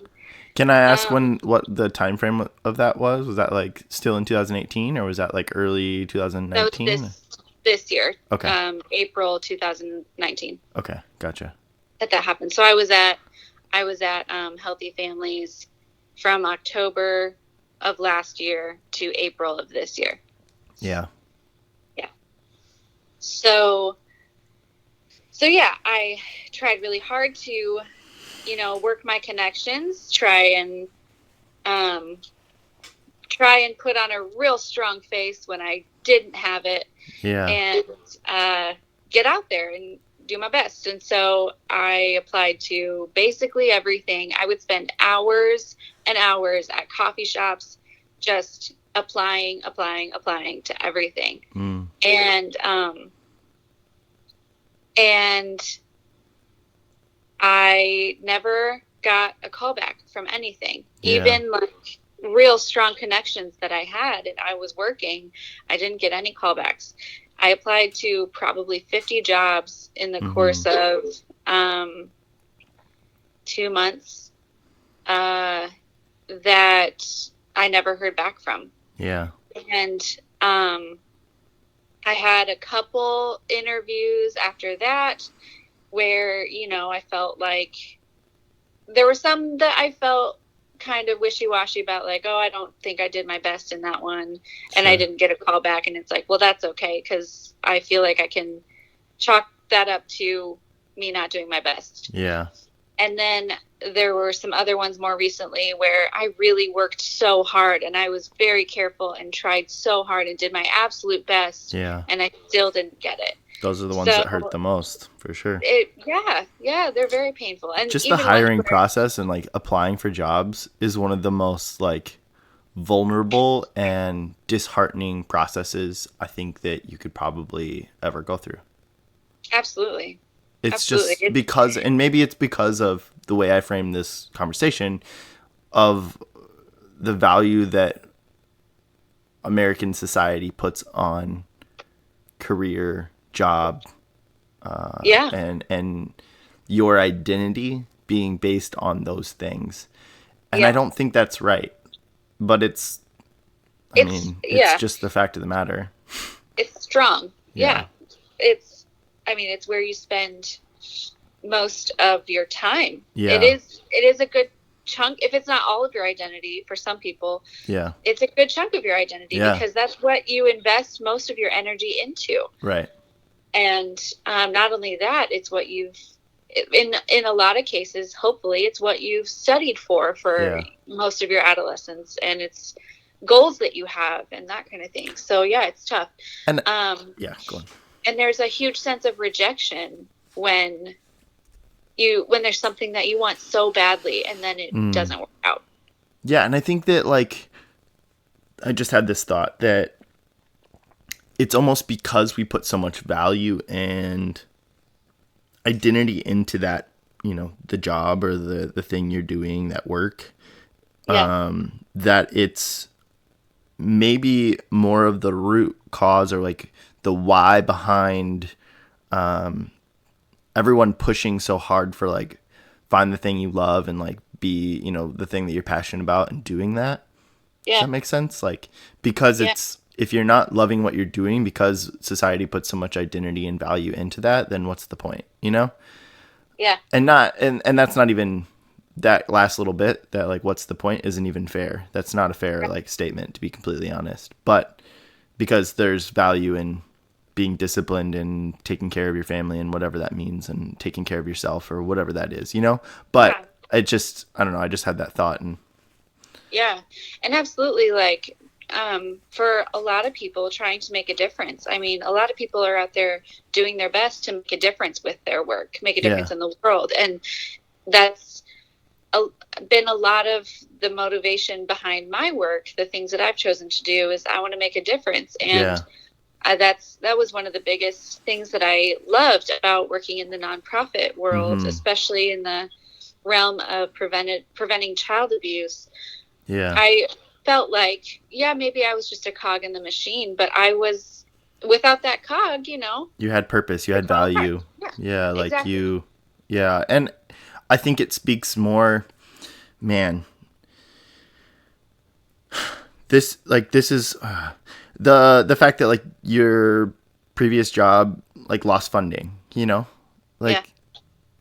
Can I ask what the time frame of that was? Was that like still in 2018, or was that like early 2019? That was this year. Okay. April 2019. Okay, gotcha. That happened. So I was at Healthy Families from October of last year to April of this year. Yeah. Yeah. So yeah, I tried really hard to, work my connections, try and put on a real strong face when I didn't have it. Yeah. And get out there and do my best. And so I applied to basically everything. I would spend hours and hours at coffee shops just applying to everything. And I never got a call back from anything. Even like real strong connections that I had and I was working, I didn't get any callbacks. I applied to probably 50 jobs in the course of 2 months that I never heard back from. Yeah. And I had a couple interviews after that where, you know, I felt like there were some that I felt kind of wishy-washy about, like, oh, I don't think I did my best in that one, and I didn't get a call back, and it's like, well, that's okay, because I feel like I can chalk that up to me not doing my best. Yeah. And then there were some other ones more recently where I really worked so hard, and I was very careful and tried so hard and did my absolute best, and I still didn't get it. Those are the ones that hurt the most, for sure. Yeah, they're very painful. And just the hiring process and like applying for jobs is one of the most like vulnerable and disheartening processes I think that you could probably ever go through. Absolutely. It's just because, and maybe it's because of the way I frame this conversation of the value that American society puts on career, job, and your identity being based on those things. And I don't think that's right, but it's just the fact of the matter. It's strong. Yeah. It's where you spend most of your time. Yeah. It is a good chunk. If it's not all of your identity for some people, it's a good chunk of your identity because that's what you invest most of your energy into. Right. And not only that, it's what you've, in a lot of cases, hopefully, it's what you've studied for most of your adolescence, and it's goals that you have and that kind of thing. So yeah, it's tough. And go on. And there's a huge sense of rejection when there's something that you want so badly and then it doesn't work out. Yeah, and I think that like I just had this thought that it's almost because we put so much value and identity into that, you know, the job or the thing you're doing, that work, that it's maybe more of the root cause or like the why behind everyone pushing so hard for like find the thing you love and like be, you know, the thing that you're passionate about and doing that. Does that make sense? Like, because it's, if you're not loving what you're doing because society puts so much identity and value into that, then what's the point, you know? Yeah. And that's not even, that last little bit, that like, what's the point, isn't even fair. That's not a fair like statement, to be completely honest. But because there's value in being disciplined and taking care of your family and whatever that means, and taking care of yourself or whatever that is, you know? But I don't know, I just had that thought. And and absolutely, like, for a lot of people trying to make a difference. I mean, a lot of people are out there doing their best to make a difference with their work, make a difference in the world. And that's been a lot of the motivation behind my work. The things that I've chosen to do is I want to make a difference. And that was one of the biggest things that I loved about working in the nonprofit world, especially in the realm of preventing child abuse. Yeah. I felt like, maybe I was just a cog in the machine, but I was, without that cog, you know. You had purpose, you had value. Yeah, like exactly. And I think it speaks more, man, this is the fact that like your previous job like lost funding, you know, like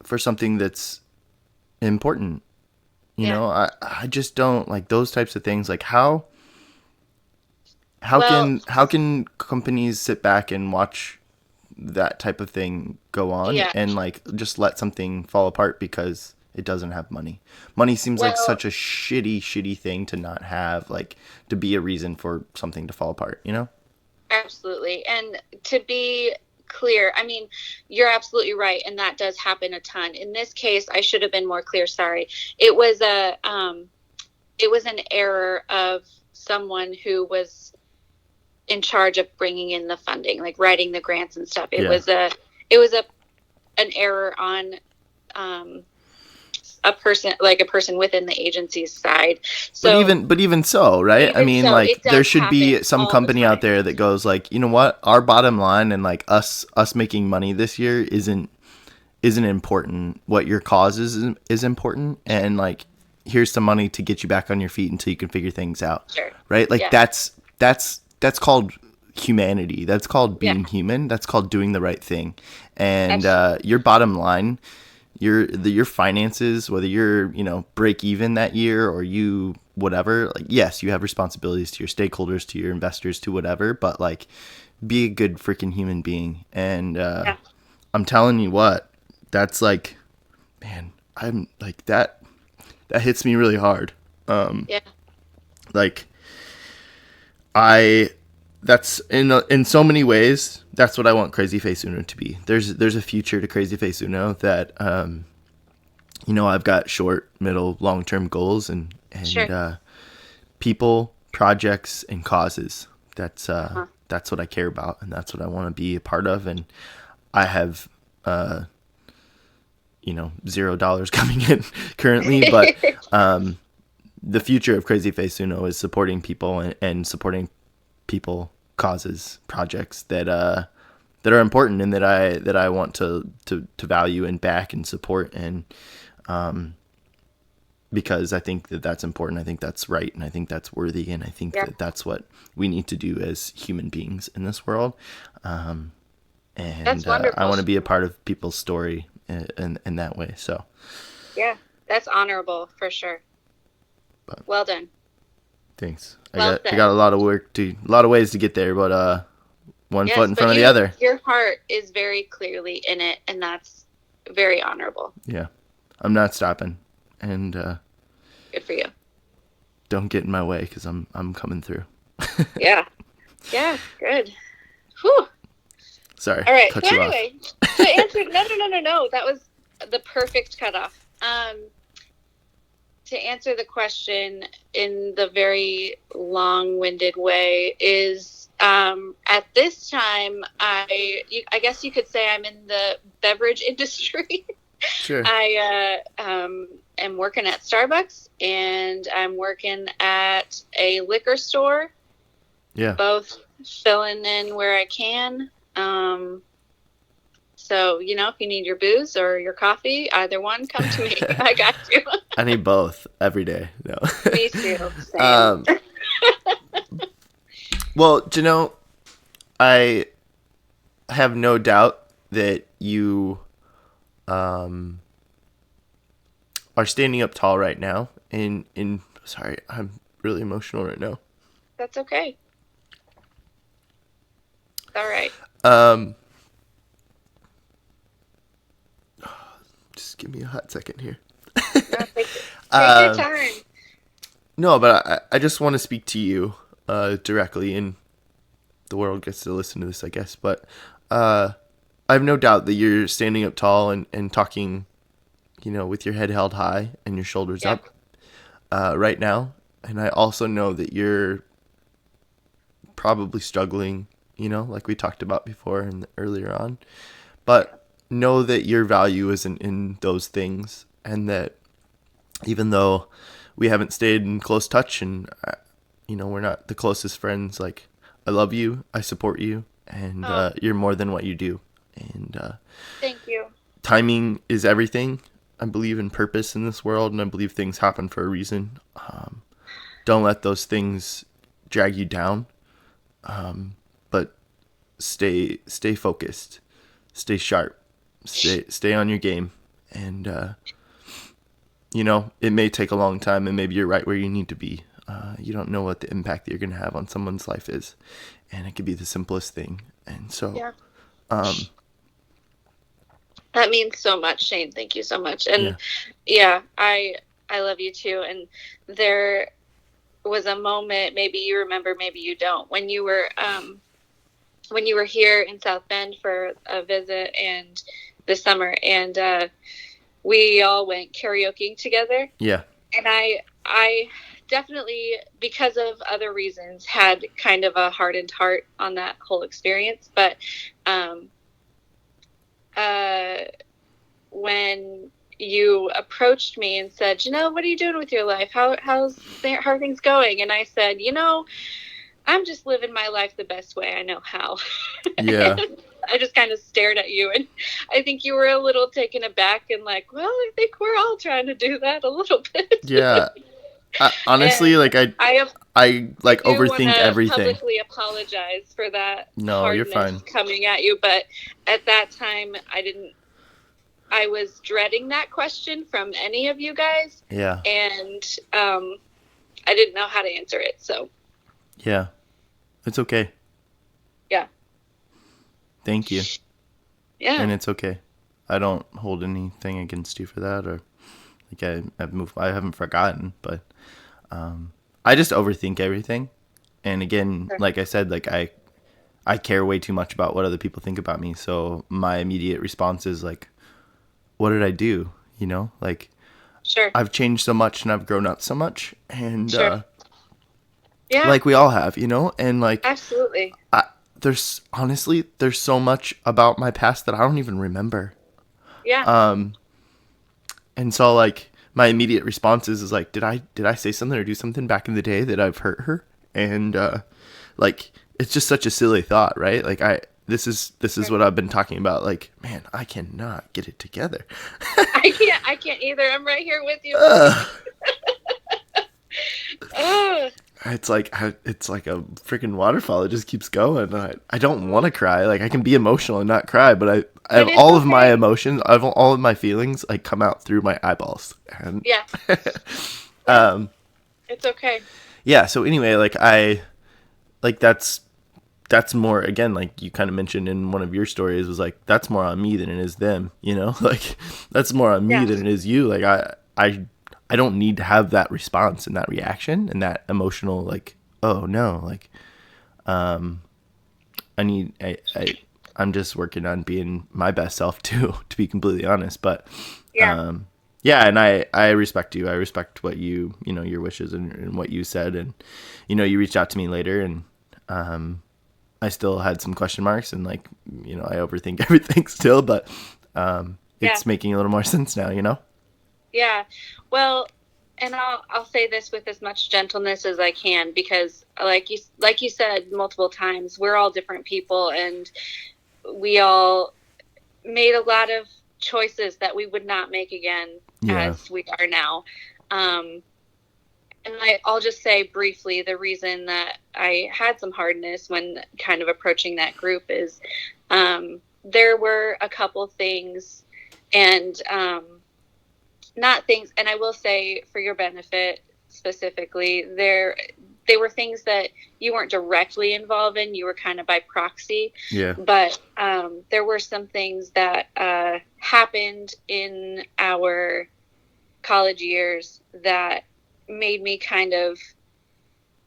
for something that's important. You know, I just don't like those types of things. Like how can companies sit back and watch that type of thing go on and like just let something fall apart because it doesn't have money? Money seems like such a shitty thing to not have, like to be a reason for something to fall apart, you know? Absolutely. And to be clear. I mean, you're absolutely right, and that does happen a ton. In this case, I should have been more clear. Sorry. It was an error of someone who was in charge of bringing in the funding, like writing the grants and stuff. It was an error on a person within the agency's side. So but even so, right? I mean, so, like, there should be some company out there that goes like, you know what, our bottom line and like us making money this year isn't important. What your cause is important, and like, here's some money to get you back on your feet until you can figure things out. Sure. Right? Like, that's called humanity. That's called being human. That's called doing the right thing. And your bottom line, your finances, whether you're, you know, break even that year or you whatever, like, yes, you have responsibilities to your stakeholders, to your investors, to whatever, but like, be a good freaking human being. And I'm telling you what, that's like, man, I'm like, that hits me really hard. Like, that's in so many ways, that's what I want CrazyFaceUno to be. There's a future to CrazyFaceUno that, you know, I've got short, middle, long-term goals and people, projects, and causes. That's what I care about, and that's what I want to be a part of. And I have, you know, $0 coming in currently, but the future of CrazyFaceUno is supporting people and supporting people, causes, projects that are important and that I want to value and back and support, and because I think that's important, I think that's right, and I think that's worthy, and I think that's what we need to do as human beings in this world. And that's wonderful. I want to be a part of people's story in that way. So yeah, that's honorable for sure. But, well done. Thanks. I got a lot of ways to get there, but one foot in front of the other. Your heart is very clearly in it, and that's very honorable. Yeah, I'm not stopping, and good for you. Don't get in my way, because I'm coming through. Yeah, good. Whew. Sorry. All right. So anyway, to answer, no. That was the perfect cutoff. To answer the question in the very long-winded way is, at this time, I guess you could say I'm in the beverage industry. Sure. I am working at Starbucks, and I'm working at a liquor store. Yeah. Both filling in where I can. So, you know, if you need your booze or your coffee, either one, come to me. I got you. I need both every day. No. Me too. Same. Well, Janelle, I have no doubt that you are standing up tall right now. Sorry, I'm really emotional right now. That's okay. All right. Just give me a hot second here. No, take your time. No, but I just want to speak to you directly, and the world gets to listen to this, I guess. But I have no doubt that you're standing up tall and talking, you know, with your head held high and your shoulders up right now. And I also know that you're probably struggling, you know, like we talked about before and earlier on. But know that your value isn't in those things, and that even though we haven't stayed in close touch and, you know, we're not the closest friends, like, I love you, I support you, and you're more than what you do. And thank you. Timing is everything. I believe in purpose in this world, and I believe things happen for a reason. Don't let those things drag you down, but stay focused, stay sharp, stay on your game. And you know, it may take a long time, and maybe you're right where you need to be. You don't know what the impact that you're going to have on someone's life is, and it could be the simplest thing. And so that means so much, Shane. Thank you so much. And I love you too. And there was a moment, maybe you remember, maybe you don't, when you were when you were here in South Bend for a visit and this summer, and we all went karaokeing together. Yeah. And I definitely, because of other reasons, had kind of a hardened heart on that whole experience. But when you approached me and said, Janelle, what are you doing with your life? How are things going? And I said, I'm just living my life the best way I know how. Yeah. I just kind of stared at you, and I think you were a little taken aback and like, well, I think we're all trying to do that a little bit. Yeah. Honestly, like I like do overthink everything. Publicly apologize for that. No, hardness you're fine. Coming at you, but at that time, I was dreading that question from any of you guys. Yeah. And I didn't know how to answer it, so. Yeah. It's okay. Yeah. Thank you. Yeah. And it's okay. I don't hold anything against you for that, or like I haven't forgotten, but I just overthink everything. And again, Sure. like I said, like I care way too much about what other people think about me. So my immediate response is like, what did I do? Like, Sure. I've changed so much and I've grown up so much, and Sure. Yeah. like we all have, and like absolutely. There's so much about my past that I don't even remember. Yeah. And so like my immediate response is like, did I say something or do something back in the day that I've hurt her? And like it's just such a silly thought, right? Like this is what I've been talking about. Like, man, I cannot get it together. I can't either. I'm right here with you. It's like a freaking waterfall. It just keeps going. I don't want to cry. Like I can be emotional and not cry, but I have all of my emotions, I have all of my feelings like come out through my eyeballs. And yeah. It's okay. Yeah. So anyway, like that's more, again, like you kind of mentioned in one of your stories, was like, that's more on me than it is them, like that's more on me than it is you. Like I don't need to have that response and that reaction and that emotional, like, oh no, like, I'm just working on being my best self too, to be completely honest. But, yeah, and I respect you. I respect what you your wishes and what you said. And, you reached out to me later, and, I still had some question marks, and like, I overthink everything still, but, it's making a little more sense now, Yeah. Well, and I'll say this with as much gentleness as I can, because like you said multiple times, we're all different people, and we all made a lot of choices that we would not make again as we are now. And I'll just say briefly, the reason that I had some hardness when kind of approaching that group is there were a couple things, and not things, and I will say for your benefit specifically, they were things that you weren't directly involved in. You were kind of by proxy. Yeah. But there were some things that happened in our college years that made me kind of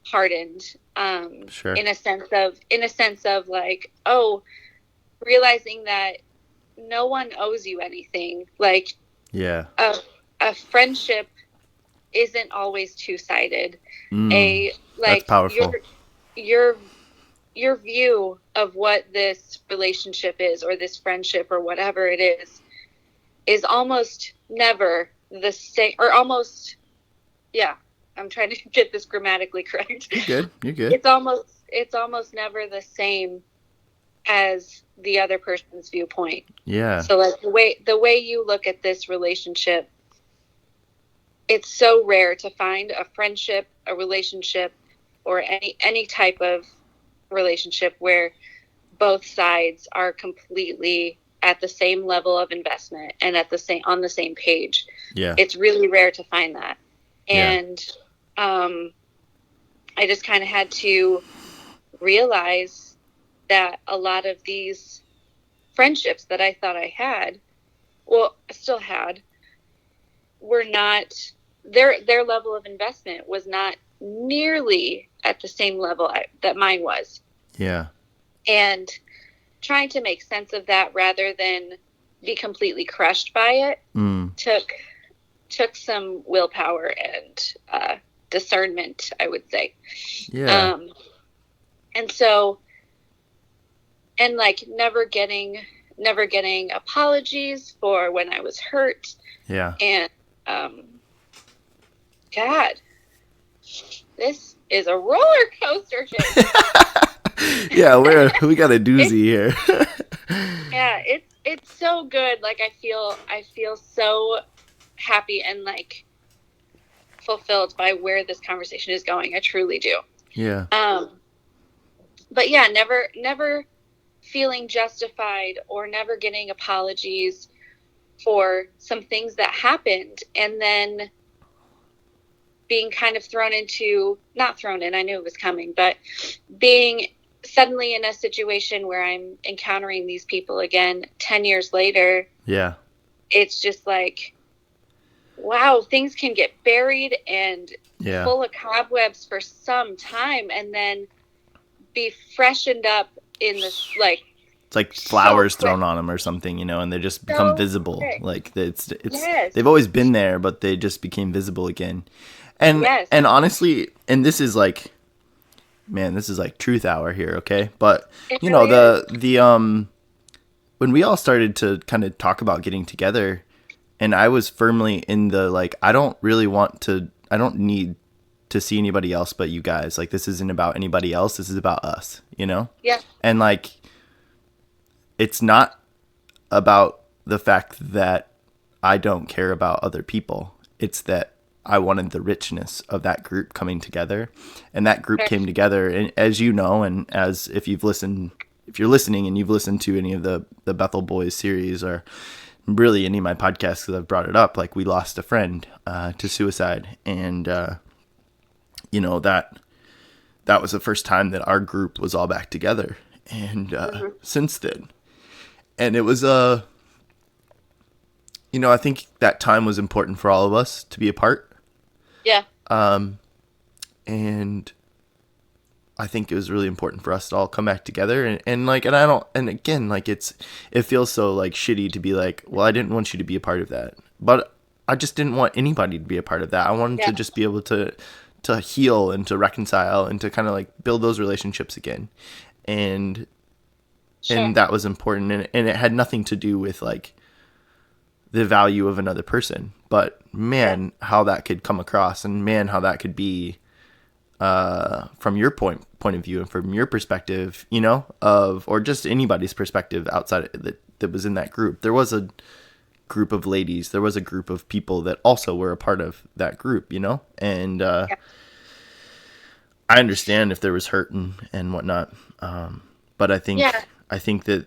hardened. Sure. In a sense of like, realizing that no one owes you anything. Like, yeah, a friendship isn't always two-sided. That's powerful. Your view of what this relationship is, or this friendship, or whatever it is almost never the same, or almost, I'm trying to get this grammatically correct. You're good. It's almost never the same as the other person's viewpoint. Yeah. So like the way you look at this relationship, it's so rare to find a friendship, a relationship, or any type of relationship where both sides are completely at the same level of investment and on the same page. Yeah. It's really rare to find that. And I just kind of had to realize that a lot of these friendships that I thought I had, well, I still had, were not, their level of investment was not nearly at the same level that mine was. Yeah. and trying to make sense of that rather than be completely crushed by it took some willpower and discernment, I would say. Yeah. And so, and like never getting apologies for when I was hurt. Yeah. And God, this is a roller coaster, Jake. Yeah, we got a doozy here. Yeah, it's so good. Like I feel so happy and like fulfilled by where this conversation is going. I truly do. Yeah. But yeah, never feeling justified or never getting apologies for some things that happened, and then being kind of not thrown in, I knew it was coming, but being suddenly in a situation where I'm encountering these people again 10 years later. Yeah. It's just like, wow, things can get buried and full of cobwebs for some time and then be freshened up in this, like, it's like flowers thrown on them or something, you know, and they just become visible. Quick. Like it's they've always been there, but they just became visible again. And honestly, and this is like, man, this is like truth hour here, okay? But you know, the when we all started to kind of talk about getting together, and I was firmly in the like, I don't need to see anybody else but you guys. Like, this isn't about anybody else. This is about us, you know? Yeah. And like, it's not about the fact that I don't care about other people. It's that I wanted the richness of that group coming together, and that group came together. And as you know, and as if you're listening and you've listened to any of the Bethel Boys series or really any of my podcasts, because I've brought it up, like we lost a friend to suicide. And, you know, that was the first time that our group was all back together. And since then, and it was, you know, I think that time was important for all of us to be apart. Yeah. And I think it was really important for us to all come back together. And again, like it feels so like shitty to be like, well, I didn't want you to be a part of that, but I just didn't want anybody to be a part of that. I wanted to just be able to heal and to reconcile and to kind of like build those relationships again. And that was important. And it had nothing to do with like the value of another person, but man, how that could come across, and man, how that could be, from your point of view and from your perspective, you know, or just anybody's perspective outside that was in that group. There was a group of ladies, there was a group of people that also were a part of that group, you know? And, I understand if there was hurt and whatnot. But I think that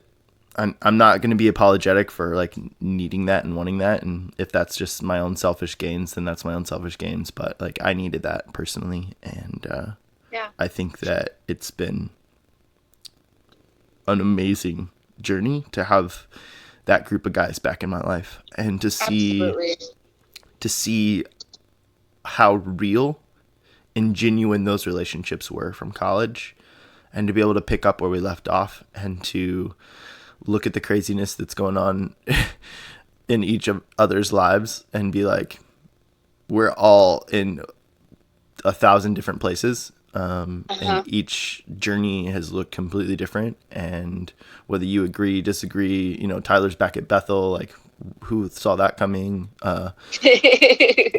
I'm not going to be apologetic for like needing that and wanting that. And if that's just my own selfish gains, then that's my own selfish gains. But like, I needed that personally. And, I think that it's been an amazing journey to have that group of guys back in my life, and to see how real and genuine those relationships were from college, and to be able to pick up where we left off and to look at the craziness that's going on in each of others' lives and be like, we're all in 1,000 different places. And each journey has looked completely different. And whether you agree, disagree, you know, Tyler's back at Bethel, like who saw that coming?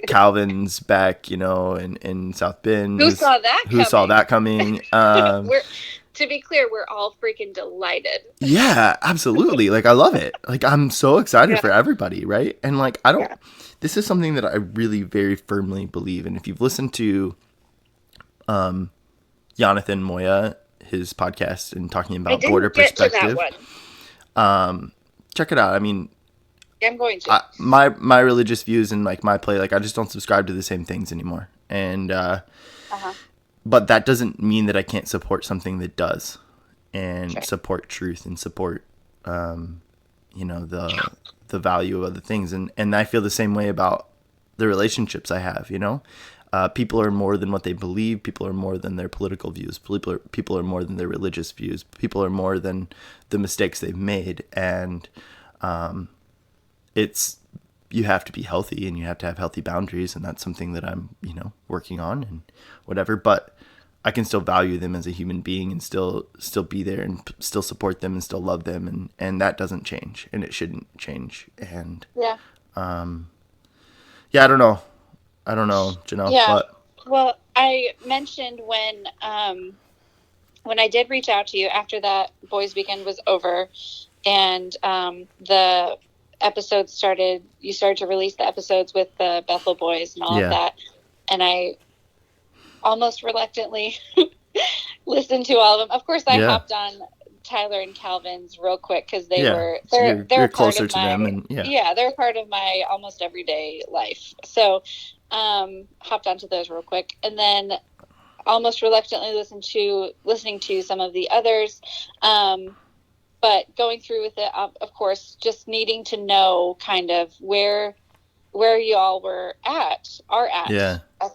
Calvin's back, you know, in South Bend. Who saw that coming? To be clear, we're all freaking delighted. Yeah, absolutely. Like, I love it. Like, I'm so excited for everybody, right? And like, this is something that I really very firmly believe in. If you've listened to Jonathan Moya, his podcast, and talking about border perspective, check it out. I mean, I'm going to. My religious views and like my play, like I just don't subscribe to the same things anymore. And but that doesn't mean that I can't support something that does, and support truth and support you know, the value of other things. And I feel the same way about the relationships I have, you know. People are more than what they believe. People are more than their political views. People are more than their religious views. People are more than the mistakes they've made. And it's, you have to be healthy and you have to have healthy boundaries. And that's something that I'm, working on and whatever. But I can still value them as a human being and still be there and still support them and still love them. And that doesn't change and it shouldn't change. And Yeah. Yeah, I don't know, Janelle. Yeah. But Well, I mentioned when I did reach out to you after that boys' weekend was over, and the episodes started. You started to release the episodes with the Bethel boys and all of that, and I almost reluctantly listened to all of them. Of course, I hopped on Tyler and Calvin's real quick because they're closer to them, and they're part of my almost everyday life. So hopped onto those real quick, and then almost reluctantly listening to some of the others, but going through with it, of course, just needing to know kind of where you all are at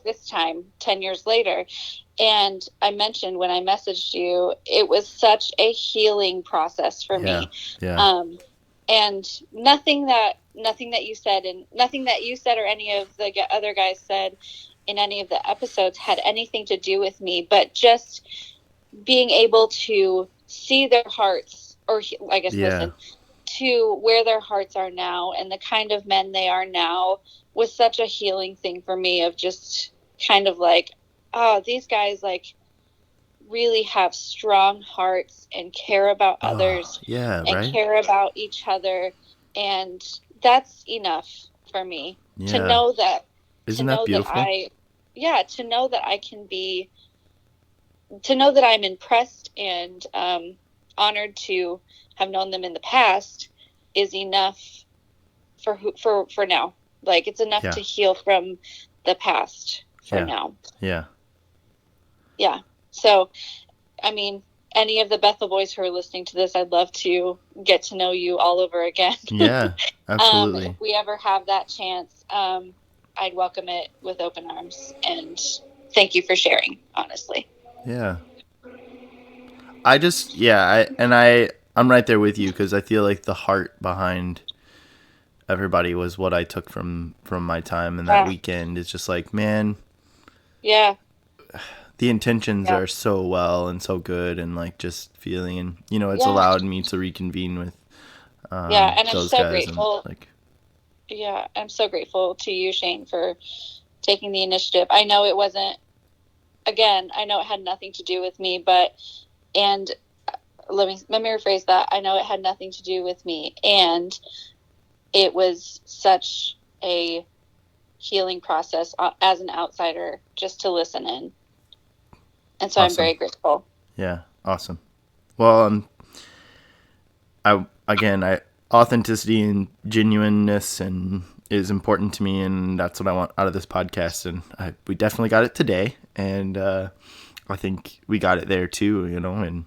this time 10 years later. And I mentioned when I messaged you, it was such a healing process for me. And nothing that you said or any of the other guys said in any of the episodes had anything to do with me, but just being able to see their hearts, or I guess listen to where their hearts are now and the kind of men they are now, was such a healing thing for me, of just kind of like, oh, these guys like really have strong hearts and care about others and care about each other. And that's enough for me to know that, Isn't that beautiful? To know that I can be, to know that I'm impressed and honored to have known them in the past is enough for now. Like, it's enough to heal from the past for now. Yeah. So, I mean, any of the Bethel boys who are listening to this, I'd love to get to know you all over again. Yeah, absolutely. If we ever have that chance, I'd welcome it with open arms. And thank you for sharing, honestly. Yeah. I'm right there with you, because I feel like the heart behind everybody was what I took from my time in that weekend. It's just like, man, the intentions are so well and so good, and like just feeling, and it's allowed me to reconvene with and I'm so grateful. I'm so grateful to you, Shane, for taking the initiative. I know it wasn't, again, I know it had nothing to do with me, and let me rephrase that. I know it had nothing to do with me, and it was such a healing process as an outsider just to listen in. And so I'm very grateful. Yeah. Awesome. Well, authenticity and genuineness is important to me, and that's what I want out of this podcast. And we definitely got it today, and I think we got it there too, and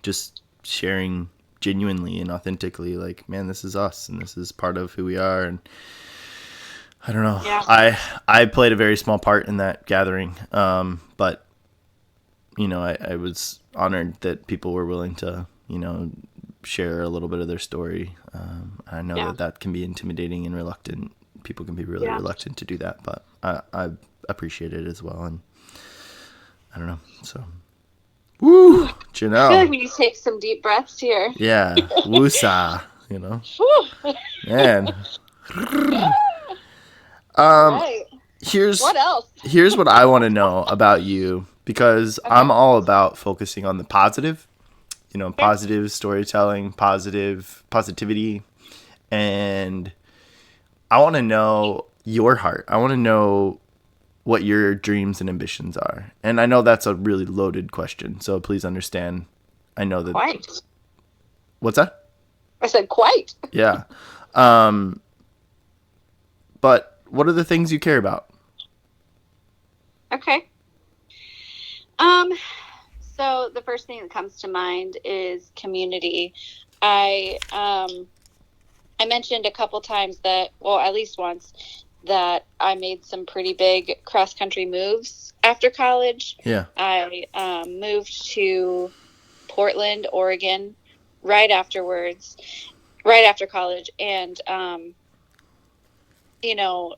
just sharing genuinely and authentically, like, man, this is us, and this is part of who we are. And I don't know. Yeah. I played a very small part in that gathering, but I was honored that people were willing to, share a little bit of their story. I know that can be intimidating and reluctant. People can be really reluctant to do that, but I appreciate it as well. And I don't know. So, woo, Janelle. I feel like we need to take some deep breaths here. Yeah, woosah, man. Right. What else? Here's what I want to know about you, because I'm all about focusing on the positive, positive storytelling, positivity. And I want to know your heart. I want to know what your dreams and ambitions are. And I know that's a really loaded question, so please understand. I know that. Quite. What's that? I said quite. Yeah. But what are the things you care about? Okay. So the first thing that comes to mind is community. I mentioned a couple times that, well, at least once, that I made some pretty big cross-country moves after college. Yeah. I moved to Portland, Oregon, right afterwards, right after college, and you know,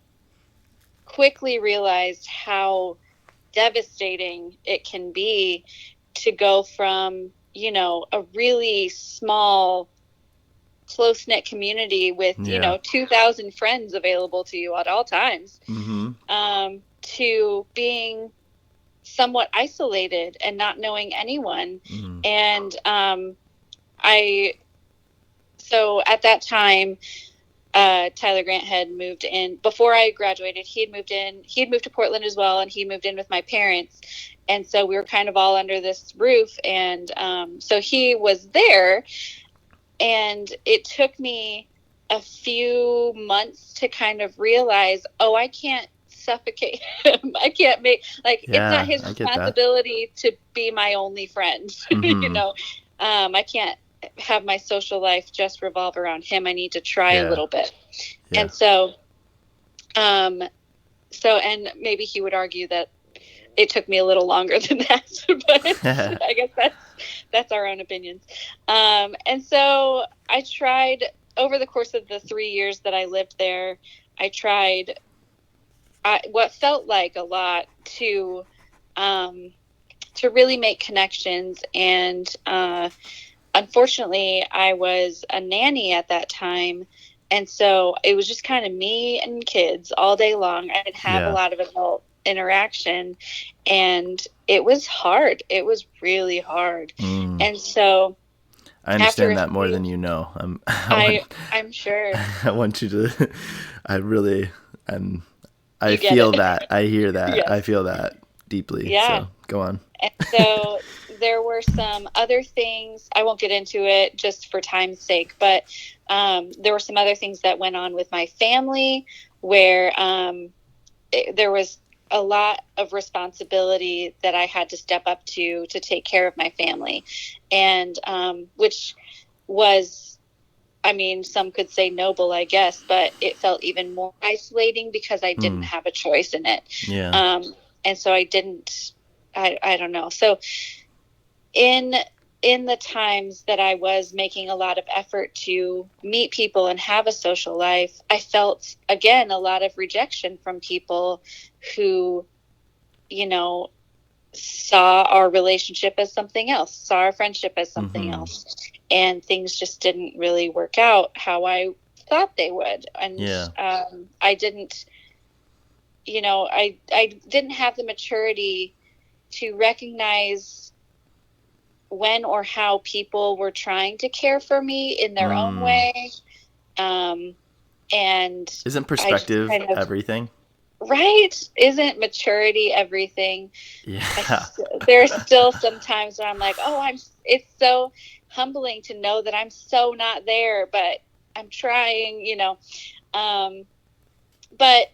quickly realized how devastating it can be to go from, a really small, close-knit community with, Yeah. 2,000 friends available to you at all times, Mm-hmm. to being somewhat isolated and not knowing anyone. Mm-hmm. And so at that time, Tyler Grant had moved in before I graduated. He had moved in. He had moved to Portland as well, and he moved in with my parents. And so we were kind of all under this roof. And so he was there, and it took me a few months to kind of realize, oh, I can't suffocate him. I can't it's not Yeah, his I get that. responsibility to be my only friend. Mm-hmm. I can't have my social life just revolve around him. I need to try a Yeah. little bit. Yeah. And so, and maybe he would argue that it took me a little longer than that, but I guess that's our own opinions. And so I tried over the course of the 3 years that I lived there. I tried what felt like a lot to really make connections. And unfortunately, I was a nanny at that time. And so it was just kind of me and kids all day long. I didn't have a Yeah. lot of adult interaction, and it was hard. It was really hard. Mm. And so I understand that more than you know. I'm sure. I want you to. I really. I You get feel it. that. I hear that. Yes. I feel that deeply. Yeah. So go on. And so there were some other things. I won't get into it just for time's sake, but there were some other things that went on with my family where there was a lot of responsibility that I had to step up to take care of my family. And which was, I mean, some could say noble, I guess, but it felt even more isolating because I didn't have a choice in it. Yeah. And so I don't know. So in the times that I was making a lot of effort to meet people and have a social life, I felt, again, a lot of rejection from people who, saw our relationship as something else, saw our friendship as something else. And things just didn't really work out how I thought they would. And I didn't, I didn't have the maturity to recognize when or how people were trying to care for me in their own way. And isn't perspective everything? Right? Isn't maturity everything? Yeah. There's still some times where I'm like, it's so humbling to know that I'm so not there, but I'm trying, but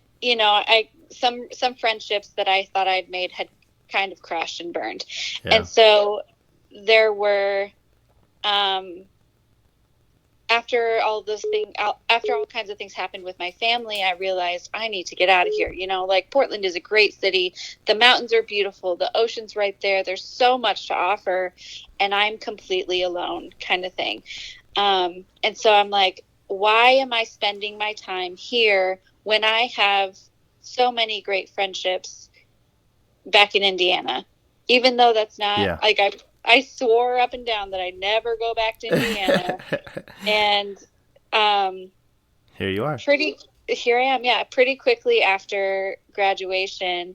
some friendships that I thought I'd made had kind of crashed and burned. Yeah. And so there were, after all kinds of things happened with my family, I realized I need to get out of here. Portland is a great city. The mountains are beautiful. The ocean's right there. There's so much to offer, and I'm completely alone, kind of thing. And so I'm like, why am I spending my time here when I have so many great friendships back in Indiana? Even though that's not I swore up and down that I'd never go back to Indiana. And here you are. Here I am, yeah. Pretty quickly after graduation,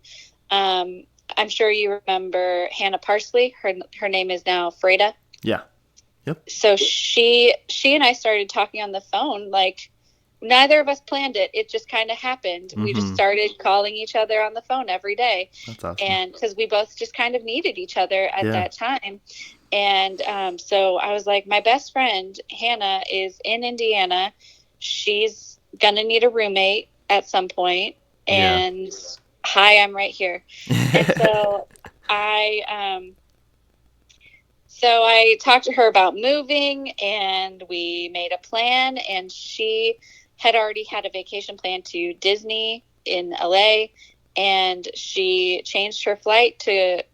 I'm sure you remember Hannah Parsley. Her name is now Freda. Yeah. Yep. So she and I started talking on the phone. Like, neither of us planned it. It just kind of happened. We just started calling each other on the phone every day. That's awesome. And because we both just kind of needed each other at that time. And so I was like, my best friend, Hannah, is in Indiana. She's going to need a roommate at some point. And hi, I'm right here. And so I talked to her about moving, and we made a plan, and she had already had a vacation planned to Disney in LA, and she changed her flight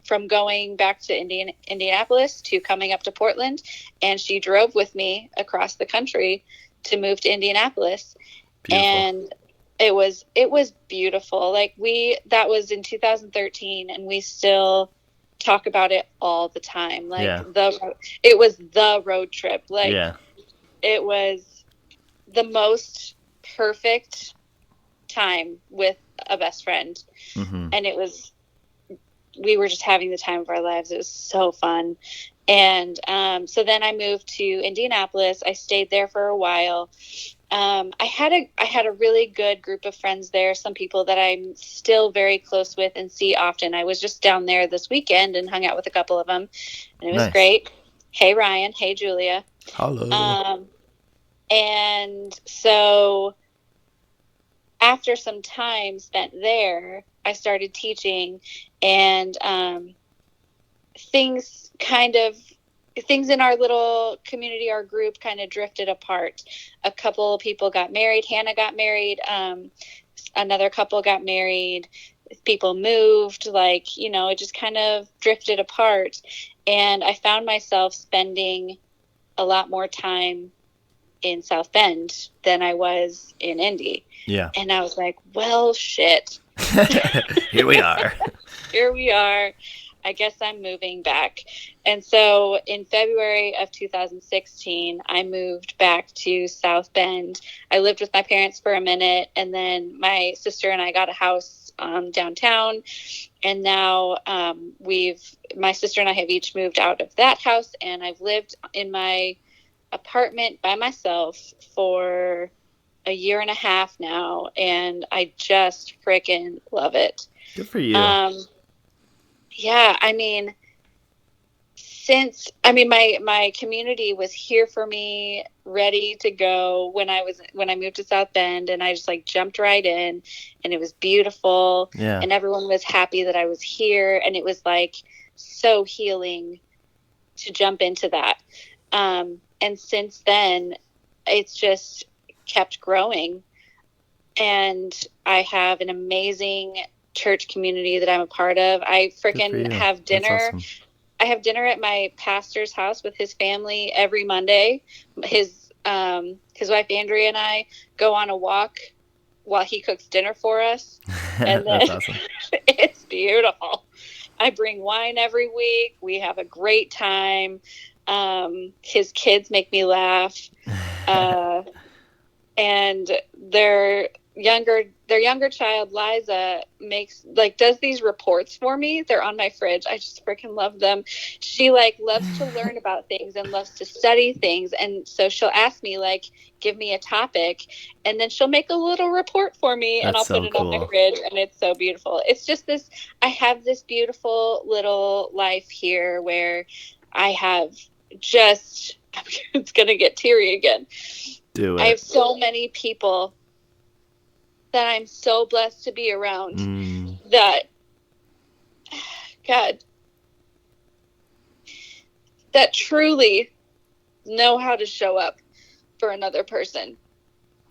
from going back to Indianapolis to coming up to Portland, and she drove with me across the country to move to Indianapolis. Beautiful. And it was beautiful. Like that was in 2013, and we still talk about it all the time. Like it was the road trip. Like it was the most perfect time with a best friend. Mm-hmm. And we were just having the time of our lives. It was so fun. And so then I moved to Indianapolis. I stayed there for a while. I had a really good group of friends there, some people that I'm still very close with and see often. I was just down there this weekend and hung out with a couple of them, and it was great. Hey, Ryan. Hey, Julia. Hello. And so after some time spent there, I started teaching, and things in our little community, our group kind of drifted apart. A couple of people got married. Hannah got married. Another couple got married. People moved, it just kind of drifted apart. And I found myself spending a lot more time in South Bend than I was in Indy. Yeah. And I was like, well, shit. Here we are. Here we are. I guess I'm moving back. And so in February of 2016, I moved back to South Bend. I lived with my parents for a minute, and then my sister and I got a house downtown. And now my sister and I have each moved out of that house, and I've lived in my apartment by myself for a year and a half now, and I just freaking love it. Good for you. Yeah, my community was here for me, ready to go when I moved to South Bend, and I just jumped right in, and it was beautiful. Yeah. And everyone was happy that I was here, and it was so healing to jump into that. And since then, it's just kept growing, and I have an amazing church community that I'm a part of. I freaking have dinner. Awesome. I have dinner at my pastor's house with his family every Monday. His wife Andrea and I go on a walk while he cooks dinner for us. And That's awesome. It's beautiful. I bring wine every week. We have a great time. His kids make me laugh. And their younger child, Liza, does these reports for me. They're on my fridge. I just freaking love them. She loves to learn about things and loves to study things. And so she'll ask me, give me a topic, and then she'll make a little report for me. And I'll put it on my fridge, and it's so beautiful. It's just I have this beautiful little life here where I have just, it's going to get teary again. Do it. I have so many people that I'm so blessed to be around that, God, that truly know how to show up for another person.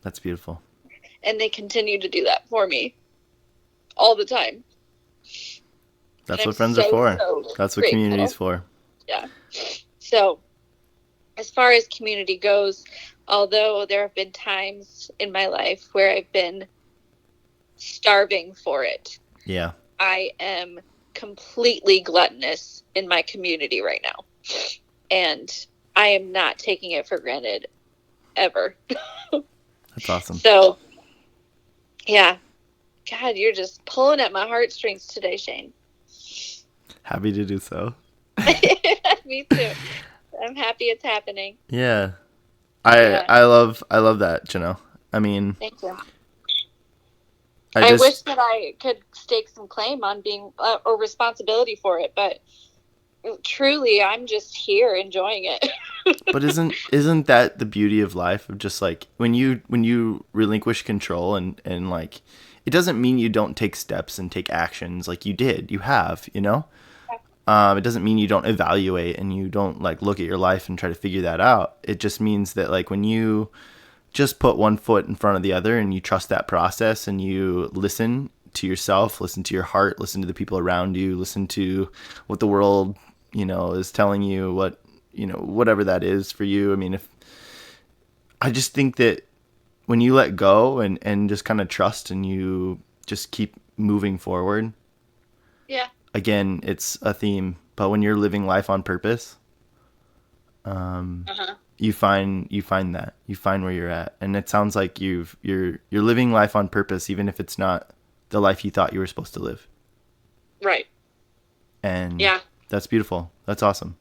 That's beautiful. And they continue to do that for me all the time. That's what friends are for. That's what community is for. Yeah. So, as far as community goes, although there have been times in my life where I've been starving for it, I am completely gluttonous in my community right now. And I am not taking it for granted ever. That's awesome. So, yeah. God, you're just pulling at my heartstrings today, Shane. Happy to do so. Me too. I'm happy it's happening. Yeah. I love that, Janelle. Thank you. I wish that I could stake some claim on being or responsibility for it, but truly, I'm just here enjoying it. But isn't that the beauty of life? Of just when you relinquish control and it doesn't mean you don't take steps and take actions you have, It doesn't mean you don't evaluate and you don't look at your life and try to figure that out. It just means that when you just put one foot in front of the other and you trust that process and you listen to yourself, listen to your heart, listen to the people around you, listen to what the world, is telling you, what, whatever that is for you. I mean, I just think that when you let go and just kind of trust and you just keep moving forward. Yeah. Again, it's a theme, but when you're living life on purpose, you find where you're at. And it sounds like you're living life on purpose, even if it's not the life you thought you were supposed to live. Right. And yeah, that's beautiful. That's awesome.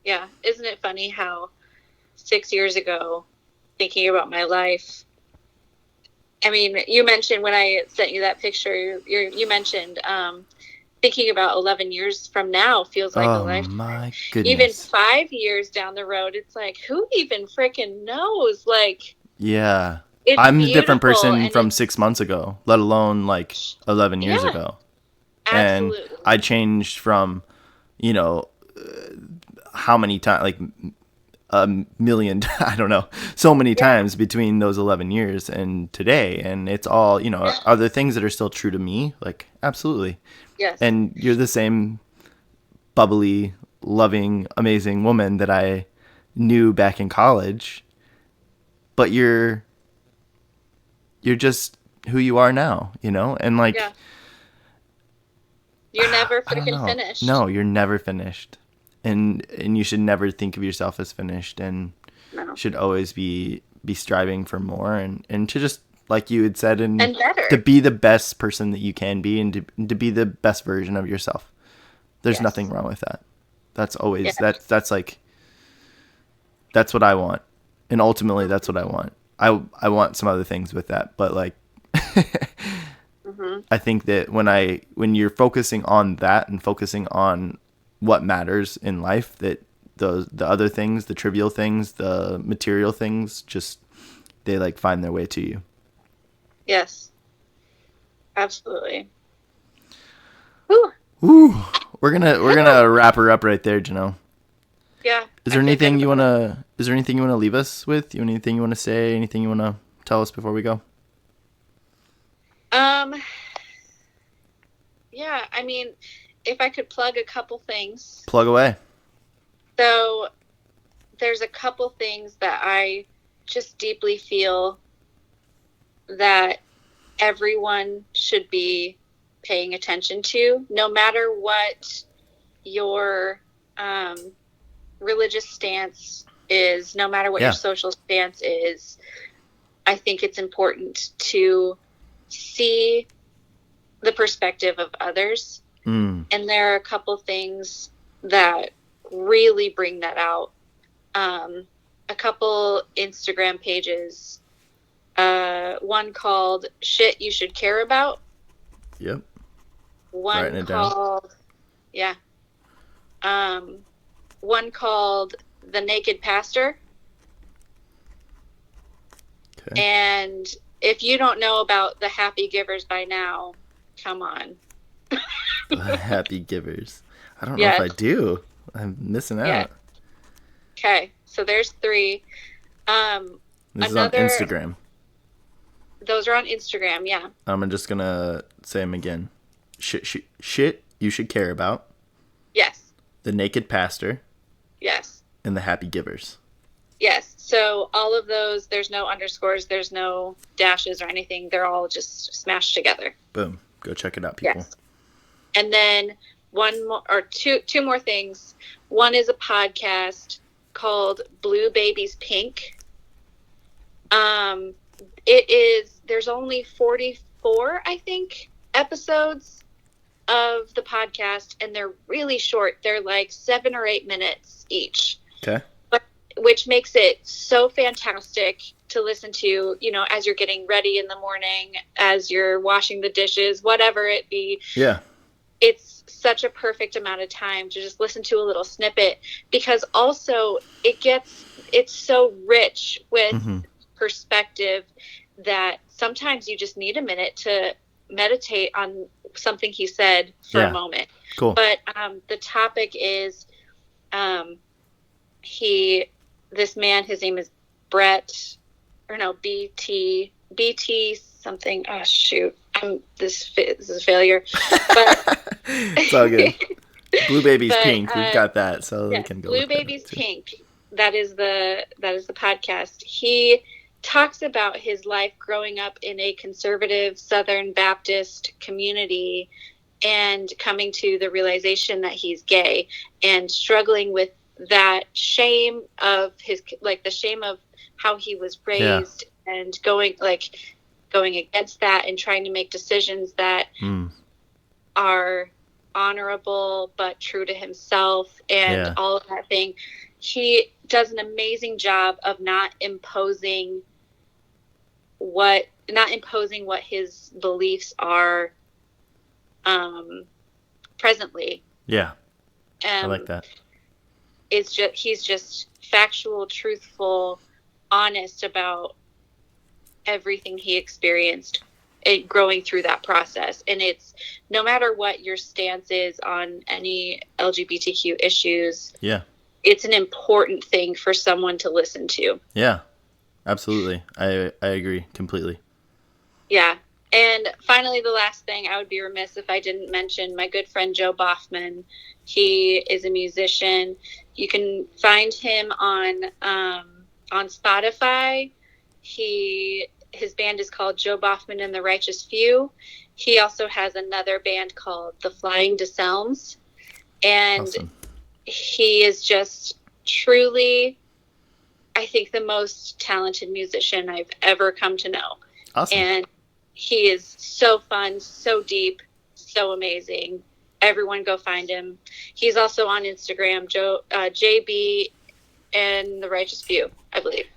Yeah. Isn't it funny how 6 years ago, thinking about my life, I mean, you mentioned when I sent you that picture, you mentioned thinking about 11 years from now feels like a lifetime. My goodness. Even 5 years down the road, it's like, who even freaking knows? Like, yeah, I'm a different person from 6 months ago, let alone like 11 years ago. Absolutely. And I changed from, how many times, like a million, I don't know, so many times between those 11 years and today. And it's all, are there things that are still true to me? Like, absolutely. Yes. And you're the same bubbly, loving, amazing woman that I knew back in college, but you're just who you are now, and like, you're never freaking finished. No, you're never finished. And you should never think of yourself as finished, and should always be striving for more and to just, like you had said, and better. To be the best person that you can be, and to be the best version of yourself. There's nothing wrong with that. That's always that's like, that's what I want. And ultimately that's what I want. I want some other things with that, but like I think that when you're focusing on that and focusing on what matters in life, that the other things, the trivial things, the material things, just they like find their way to you. Yes, absolutely. Whew. Ooh, we're gonna wrap her up right there, Janelle. Yeah. Is there anything you wanna leave us with? Anything you wanna say? Anything you wanna tell us before we go? Yeah, I mean, if I could plug a couple things. Plug away. So there's a couple things that I just deeply feel that everyone should be paying attention to, no matter what your religious stance is, no matter what your social stance is. I think it's important to see the perspective of others. And there are a couple things that really bring that out. A couple Instagram pages, one called Shit You Should Care About. Yep. One called, one called The Naked Pastor. Okay. And if you don't know about the Happy Givers by now, come on. Happy Givers. I don't know if I do. I'm missing out. Okay, so there's 3. This is on Instagram. Those are on Instagram, yeah. I'm just gonna say them again. Shit You Should Care About. Yes. The Naked Pastor. Yes. And the Happy Givers. Yes. So all of those, there's no underscores, there's no dashes or anything. They're all just smashed together. Boom. Go check it out, people. Yes. And then two more things. One is a podcast called Blue Babies Pink. There's only 44, I think, episodes of the podcast, and they're really short. They're like 7 or 8 minutes each. Okay. Which makes it so fantastic to listen to, as you're getting ready in the morning, as you're washing the dishes, whatever it be. Yeah. It's such a perfect amount of time to just listen to a little snippet, because also it's so rich with perspective that sometimes you just need a minute to meditate on something he said for a moment. Cool. But the topic is this man, his name is Brett. BT something. Oh shoot, this is a failure. But it's all good. Blue Baby's Pink. We've got that, so we can go. Blue Baby's Pink. That is the podcast. He talks about his life growing up in a conservative Southern Baptist community and coming to the realization that he's gay and struggling with that shame of the shame of how he was raised, and going against that and trying to make decisions that are honorable but true to himself and all of that thing. He does an amazing job of not imposing what his beliefs are presently. I like that. He's just factual, truthful, honest about everything he experienced growing through that process. And it's no matter what your stance is on any LGBTQ issues, it's an important thing for someone to listen to. Yeah, absolutely. I agree completely. Yeah. And finally, the last thing, I would be remiss if I didn't mention my good friend Joe Baughman. He is a musician. You can find him on Spotify. His band is called Joe Baughman and the Righteous Few. He also has another band called The Flying DeSelms. And awesome. He is just truly, I think, the most talented musician I've ever come to know. Awesome. And he is so fun, so deep, so amazing. Everyone go find him. He's also on Instagram, JB and the Righteous Few, I believe.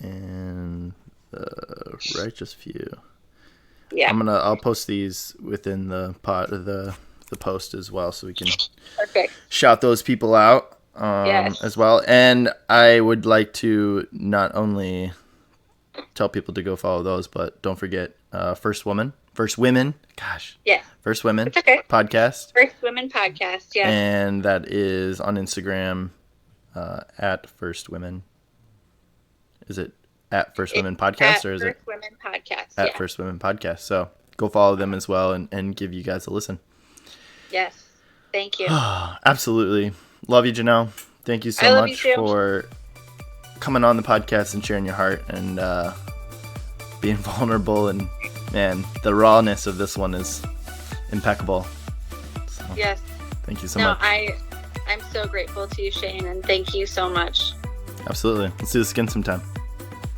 And the Righteous Few. Yeah. I'll post these within the post as well, so we can shout those people out as well. And I would like to not only tell people to go follow those, but don't forget First Women podcast. First Women Podcast, yeah. And that is on Instagram at First Women. Is it at First Women Podcast, or is it First Women Podcast? At First Women Podcast. So go follow them as well and give you guys a listen. Yes. Thank you. Absolutely. Love you, Janelle. Thank you so much for coming on the podcast and sharing your heart and being vulnerable. And man, the rawness of this one is impeccable. So, yes. Thank you so much. I'm so grateful to you, Shane, and thank you so much. Absolutely. Let's do this again sometime.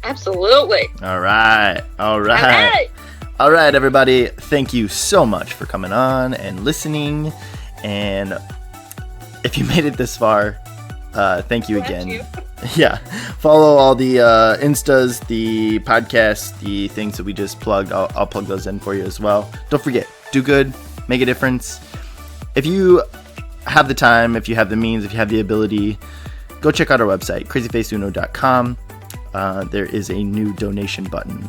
Absolutely. All right, everybody. Thank you so much for coming on and listening. And if you made it this far, thank you again. Yeah. Follow all the Instas, the podcasts, the things that we just plugged. I'll plug those in for you as well. Don't forget, do good, make a difference. If you have the time, if you have the means, if you have the ability, go check out our website, crazyfaceuno.com. There is a new donation button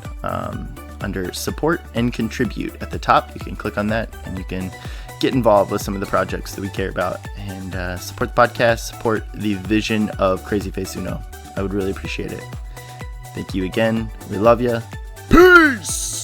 under support and contribute at the top. You can click on that and you can get involved with some of the projects that we care about and support the podcast, support the vision of Crazy Face Uno. I would really appreciate it. Thank you again. We love you. Peace!